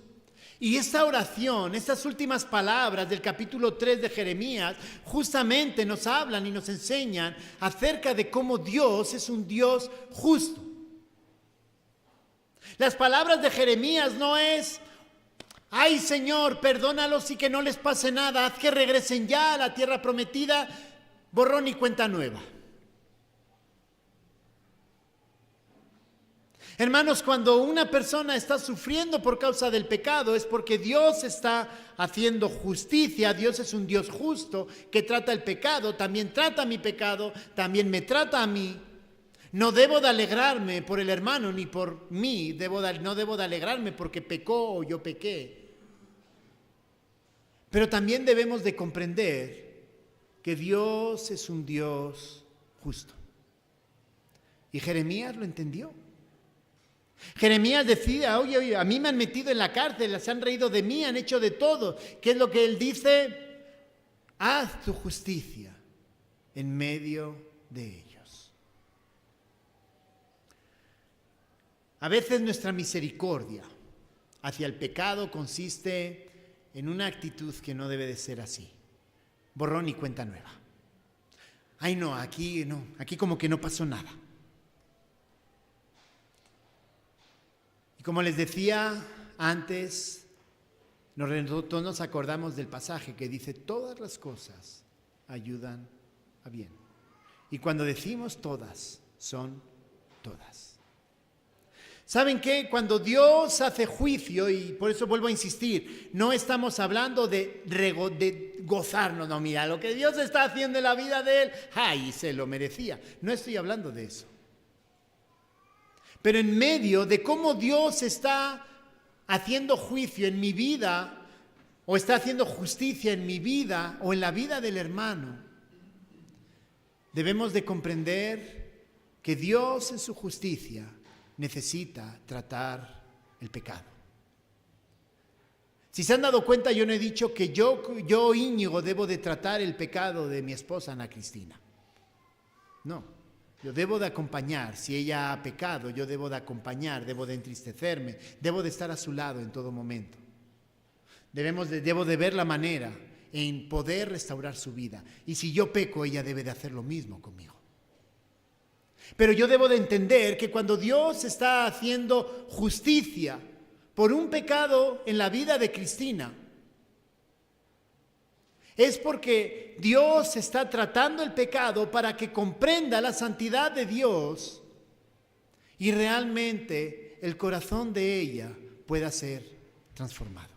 Y esta oración, estas últimas palabras del capítulo 3 de Jeremías, justamente nos hablan y nos enseñan acerca de cómo Dios es un Dios justo. Las palabras de Jeremías no es: ay, Señor, perdónalos y que no les pase nada, haz que regresen ya a la tierra prometida, borrón y cuenta nueva. Hermanos, cuando una persona está sufriendo por causa del pecado es porque Dios está haciendo justicia. Dios es un Dios justo que trata el pecado, también trata mi pecado, también me trata a mí. No debo de alegrarme por el hermano ni por mí, no debo de alegrarme porque pecó o yo pequé. Pero también debemos de comprender que Dios es un Dios justo. Y Jeremías lo entendió. Jeremías decía: oye, a mí me han metido en la cárcel, se han reído de mí, han hecho de todo. ¿Qué es lo que él dice? Haz tu justicia en medio de ellos. A veces nuestra misericordia hacia el pecado consiste en una actitud que no debe de ser así. Borrón y cuenta nueva. Ay, no, aquí como que no pasó nada. Como les decía antes, nosotros nos acordamos del pasaje que dice: todas las cosas ayudan a bien. Y cuando decimos todas, son todas. ¿Saben qué? Cuando Dios hace juicio, y por eso vuelvo a insistir, no estamos hablando de gozarnos. No, mira, lo que Dios está haciendo en la vida de él, ¡ay, se lo merecía! No estoy hablando de eso. Pero en medio de cómo Dios está haciendo juicio en mi vida, o está haciendo justicia en mi vida, o en la vida del hermano, debemos de comprender que Dios en su justicia necesita tratar el pecado. Si se han dado cuenta, yo no he dicho que yo Íñigo, debo de tratar el pecado de mi esposa Ana Cristina. No. Yo debo de acompañar. Si ella ha pecado, yo debo de acompañar, debo de entristecerme, debo de estar a su lado en todo momento. Debo de ver la manera en poder restaurar su vida. Y si yo peco, ella debe de hacer lo mismo conmigo. Pero yo debo de entender que cuando Dios está haciendo justicia por un pecado en la vida de Cristina, es porque Dios está tratando el pecado para que comprenda la santidad de Dios y realmente el corazón de ella pueda ser transformado.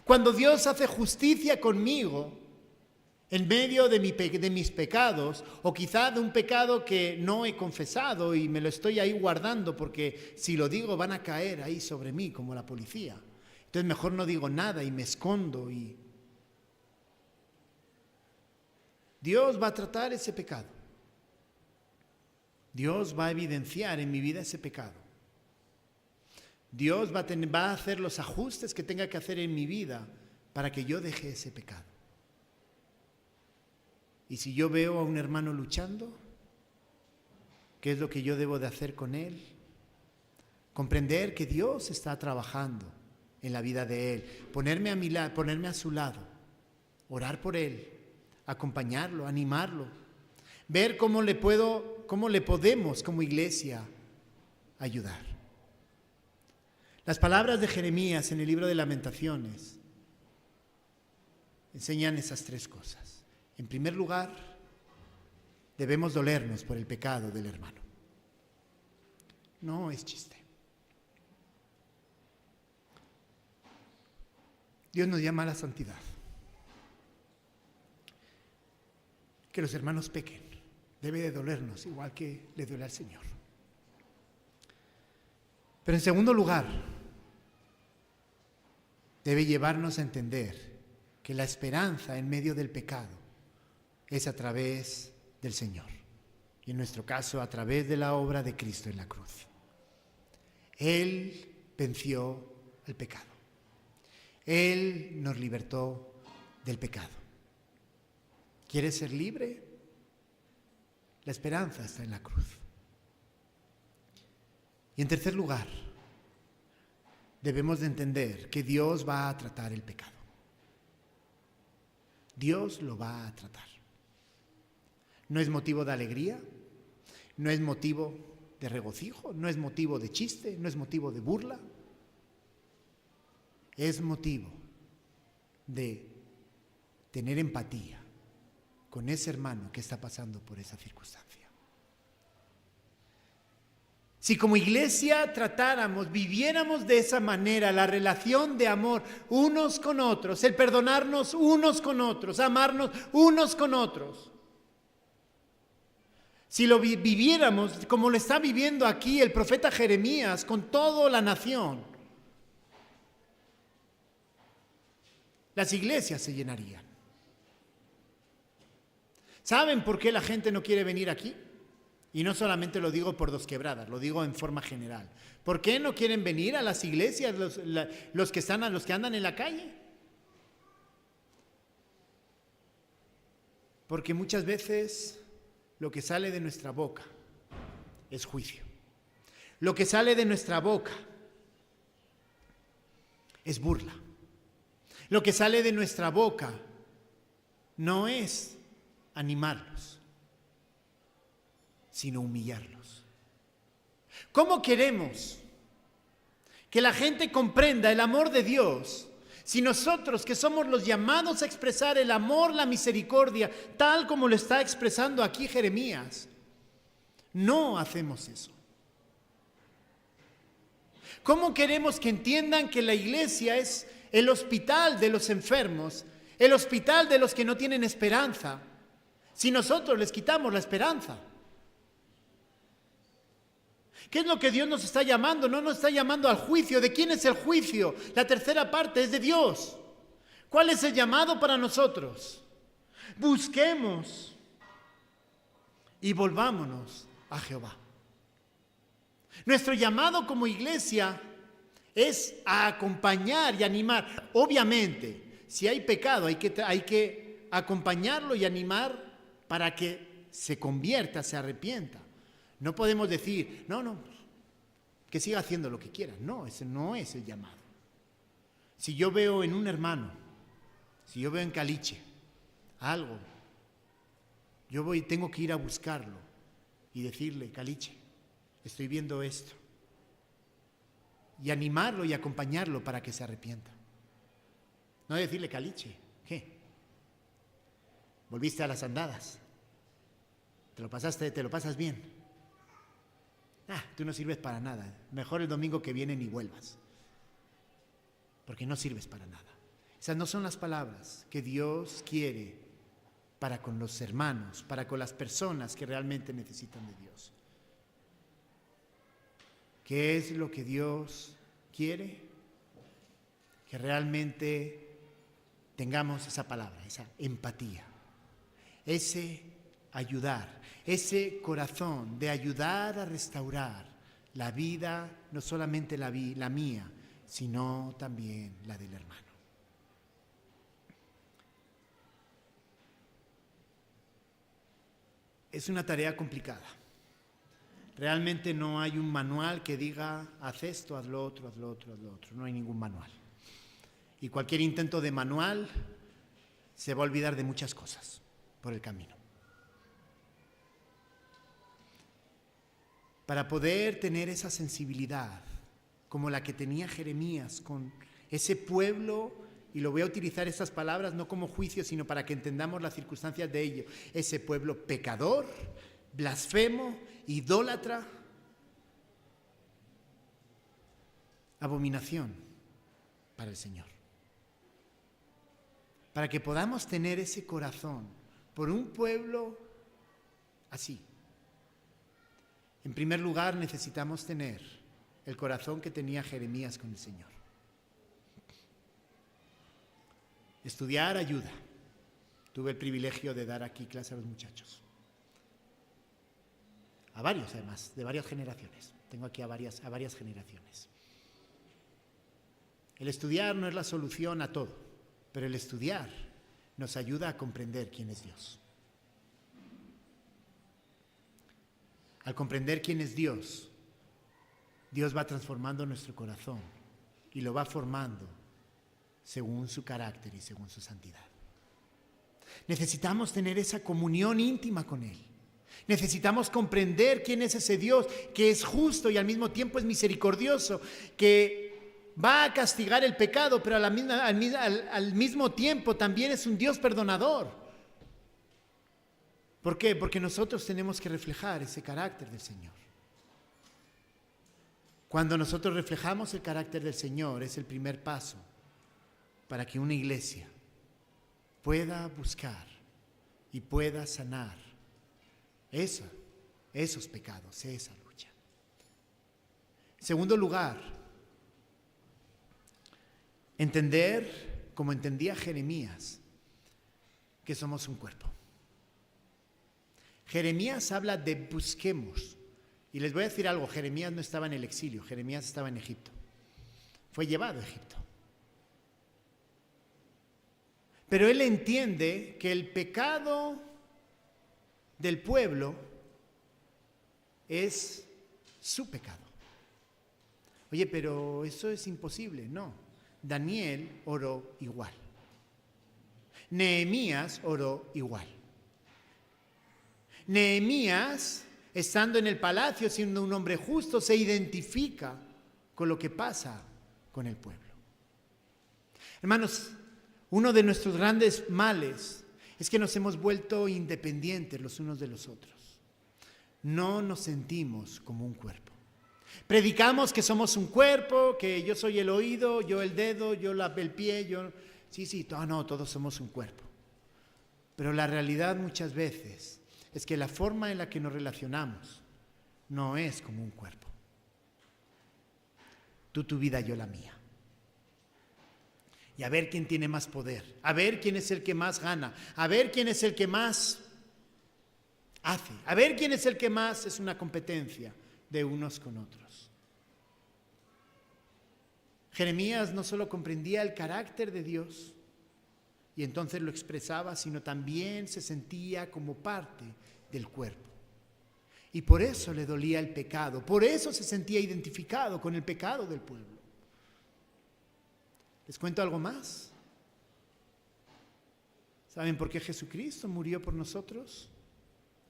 Cuando Dios hace justicia conmigo en medio de mis pecados, o quizá de un pecado que no he confesado y me lo estoy ahí guardando porque si lo digo van a caer ahí sobre mí como la policía. Entonces mejor no digo nada y me escondo y Dios va a tratar ese pecado. Dios va a evidenciar en mi vida ese pecado. Dios va a hacer los ajustes que tenga que hacer en mi vida para que yo deje ese pecado. Y si yo veo a un hermano luchando, ¿qué es lo que yo debo de hacer con él? Comprender que Dios está trabajando en la vida de él. Ponerme a su lado, orar por él, acompañarlo, animarlo, ver cómo le podemos como iglesia ayudar. Las palabras de Jeremías en el libro de Lamentaciones enseñan esas tres cosas. En primer lugar, debemos dolernos por el pecado del hermano. No es chiste. Dios nos llama a la santidad. Que los hermanos pequen, debe de dolernos, igual que le duele al Señor. Pero en segundo lugar, debe llevarnos a entender que la esperanza en medio del pecado es a través del Señor. Y en nuestro caso, a través de la obra de Cristo en la cruz. Él venció el pecado. Él nos libertó del pecado. ¿Quieres ser libre? La esperanza está en la cruz. Y en tercer lugar, debemos de entender que Dios va a tratar el pecado. Dios lo va a tratar. No es motivo de alegría, no es motivo de regocijo, no es motivo de chiste, no es motivo de burla. Es motivo de tener empatía con ese hermano que está pasando por esa circunstancia. Si como iglesia tratáramos, viviéramos de esa manera la relación de amor unos con otros, el perdonarnos unos con otros, amarnos unos con otros, si lo viviéramos como lo está viviendo aquí el profeta Jeremías con toda la nación, las iglesias se llenarían. ¿Saben por qué la gente no quiere venir aquí? Y no solamente lo digo por Dos Quebradas, lo digo en forma general. ¿Por qué no quieren venir a las iglesias los que andan en la calle? Porque muchas veces lo que sale de nuestra boca es juicio. Lo que sale de nuestra boca es burla. Lo que sale de nuestra boca no es animarlos, sino humillarlos. ¿Cómo queremos que la gente comprenda el amor de Dios si nosotros, que somos los llamados a expresar el amor, la misericordia, tal como lo está expresando aquí Jeremías, no hacemos eso? ¿Cómo queremos que entiendan que la iglesia es el hospital de los enfermos, el hospital de los que no tienen esperanza, si nosotros les quitamos la esperanza? ¿Qué es lo que Dios nos está llamando? No nos está llamando al juicio. ¿De quién es el juicio? La tercera parte es de Dios. ¿Cuál es el llamado para nosotros? Busquemos y volvámonos a Jehová. Nuestro llamado como iglesia es a acompañar y animar. Obviamente, si hay pecado, hay que acompañarlo y animar para que se convierta, se arrepienta. No podemos decir, no, que siga haciendo lo que quiera. No, ese no es el llamado. Si yo veo en un hermano, si yo veo en Caliche algo, tengo que ir a buscarlo y decirle, Caliche, estoy viendo esto. Y animarlo y acompañarlo para que se arrepienta. No decirle, Caliche, ¿qué? ¿Volviste a las andadas? ¿Te lo pasas bien? Tú no sirves para nada. Mejor el domingo que viene ni vuelvas. Porque no sirves para nada. Esas no son las palabras que Dios quiere para con los hermanos, para con las personas que realmente necesitan de Dios. ¿Qué es lo que Dios quiere? Que realmente tengamos esa palabra, esa empatía, ese ayudar, ese corazón de ayudar a restaurar la vida, no solamente la mía, sino también la del hermano. Es una tarea complicada. Realmente no hay un manual que diga, haz esto, haz lo otro, haz lo otro, haz lo otro. No hay ningún manual. Y cualquier intento de manual se va a olvidar de muchas cosas por el camino. Para poder tener esa sensibilidad como la que tenía Jeremías con ese pueblo, y lo voy a utilizar estas palabras no como juicio, sino para que entendamos las circunstancias de ello, ese pueblo pecador, blasfemo, idólatra, abominación para el Señor. Para que podamos tener ese corazón por un pueblo así. En primer lugar, necesitamos tener el corazón que tenía Jeremías con el Señor. Estudiar ayuda. Tuve el privilegio de dar aquí clase a los muchachos. A varios, además, de varias generaciones. Tengo aquí a varias generaciones. El estudiar no es la solución a todo, pero el estudiar nos ayuda a comprender quién es Dios. Al comprender quién es Dios, Dios va transformando nuestro corazón y lo va formando según su carácter y según su santidad. Necesitamos tener esa comunión íntima con Él. Necesitamos comprender quién es ese Dios que es justo y al mismo tiempo es misericordioso, que va a castigar el pecado, pero al mismo tiempo también es un Dios perdonador. ¿Por qué? Porque nosotros tenemos que reflejar ese carácter del Señor. Cuando nosotros reflejamos el carácter del Señor, es el primer paso para que una iglesia pueda buscar y pueda sanar esos pecados, esa lucha. En segundo lugar, entender, como entendía Jeremías, que somos un cuerpo. Jeremías habla de busquemos. Y les voy a decir algo, Jeremías no estaba en el exilio, Jeremías estaba en Egipto. Fue llevado a Egipto. Pero él entiende que el pecado del pueblo es su pecado. Oye, pero eso es imposible. No, Daniel oró igual. Nehemías oró igual. Nehemías, estando en el palacio, siendo un hombre justo, se identifica con lo que pasa con el pueblo. Hermanos, uno de nuestros grandes males es que nos hemos vuelto independientes los unos de los otros. No nos sentimos como un cuerpo. Predicamos que somos un cuerpo, que yo soy el oído, yo el dedo, yo el pie, yo... Sí, todos somos un cuerpo. Pero la realidad muchas veces es que la forma en la que nos relacionamos no es como un cuerpo. Tú tu vida, yo la mía. Y a ver quién tiene más poder, a ver quién es el que más gana, a ver quién es el que más hace, a ver quién es el que más es una competencia de unos con otros. Jeremías no solo comprendía el carácter de Dios y entonces lo expresaba, sino también se sentía como parte del cuerpo. Y por eso le dolía el pecado, por eso se sentía identificado con el pecado del pueblo. ¿Les cuento algo más? ¿Saben por qué Jesucristo murió por nosotros?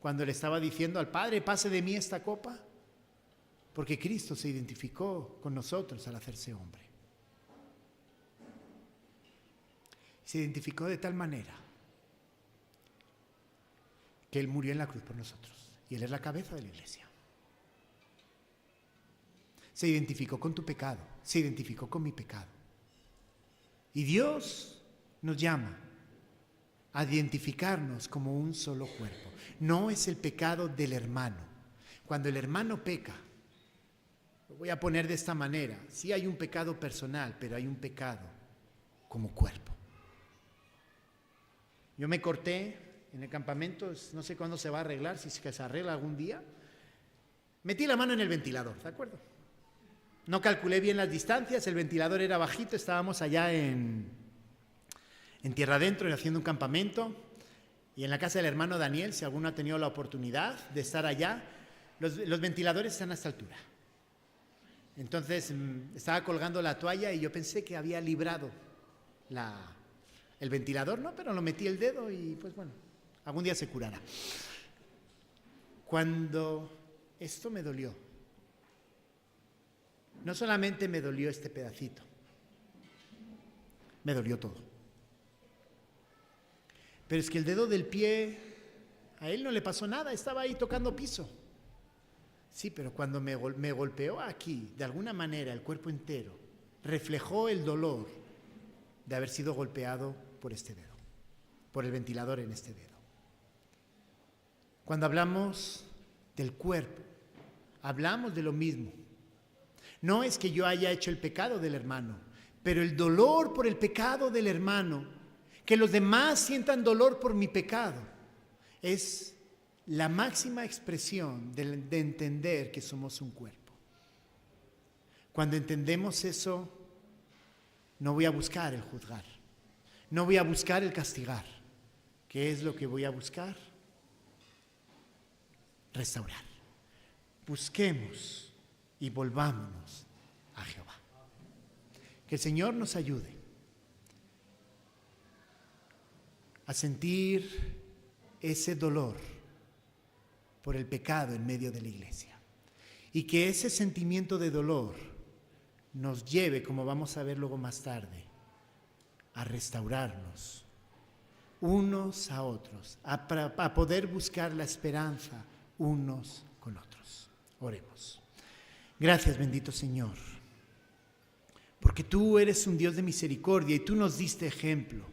Cuando le estaba diciendo al Padre, pase de mí esta copa. Porque Cristo se identificó con nosotros al hacerse hombre. Se identificó de tal manera que Él murió en la cruz por nosotros. Y Él es la cabeza de la iglesia. Se identificó con tu pecado, se identificó con mi pecado. Y Dios nos llama a identificarnos como un solo cuerpo. No es el pecado del hermano. Cuando el hermano peca, lo voy a poner de esta manera, sí hay un pecado personal, pero hay un pecado como cuerpo. Yo me corté en el campamento, no sé cuándo se va a arreglar, si se arregla algún día. Metí la mano en el ventilador, ¿de acuerdo? No calculé bien las distancias, el ventilador era bajito, estábamos allá en tierra adentro haciendo un campamento y en la casa del hermano Daniel, si alguno ha tenido la oportunidad de estar allá, los ventiladores están a esta altura. Entonces estaba colgando la toalla y yo pensé que había librado el ventilador, ¿no? Pero lo metí el dedo y pues bueno, algún día se curará. Cuando esto me dolió, no solamente me dolió este pedacito, me dolió todo. Pero es que el dedo del pie, a él no le pasó nada, estaba ahí tocando piso. Sí, pero cuando me golpeó aquí, de alguna manera el cuerpo entero, reflejó el dolor de haber sido golpeado por este dedo, por el ventilador en este dedo. Cuando hablamos del cuerpo, hablamos de lo mismo. No es que yo haya hecho el pecado del hermano, pero el dolor por el pecado del hermano, que los demás sientan dolor por mi pecado, es la máxima expresión de entender que somos un cuerpo. Cuando entendemos eso, no voy a buscar el juzgar, no voy a buscar el castigar, ¿Qué es lo que voy a buscar? Restaurar. Busquemos y volvámonos a Jehová. Que el Señor nos ayude a sentir ese dolor por el pecado en medio de la iglesia. Y que ese sentimiento de dolor nos lleve, como vamos a ver luego más tarde, a restaurarnos unos a otros, a poder buscar la esperanza unos con otros. Oremos. Gracias, bendito Señor, porque tú eres un Dios de misericordia y tú nos diste ejemplo.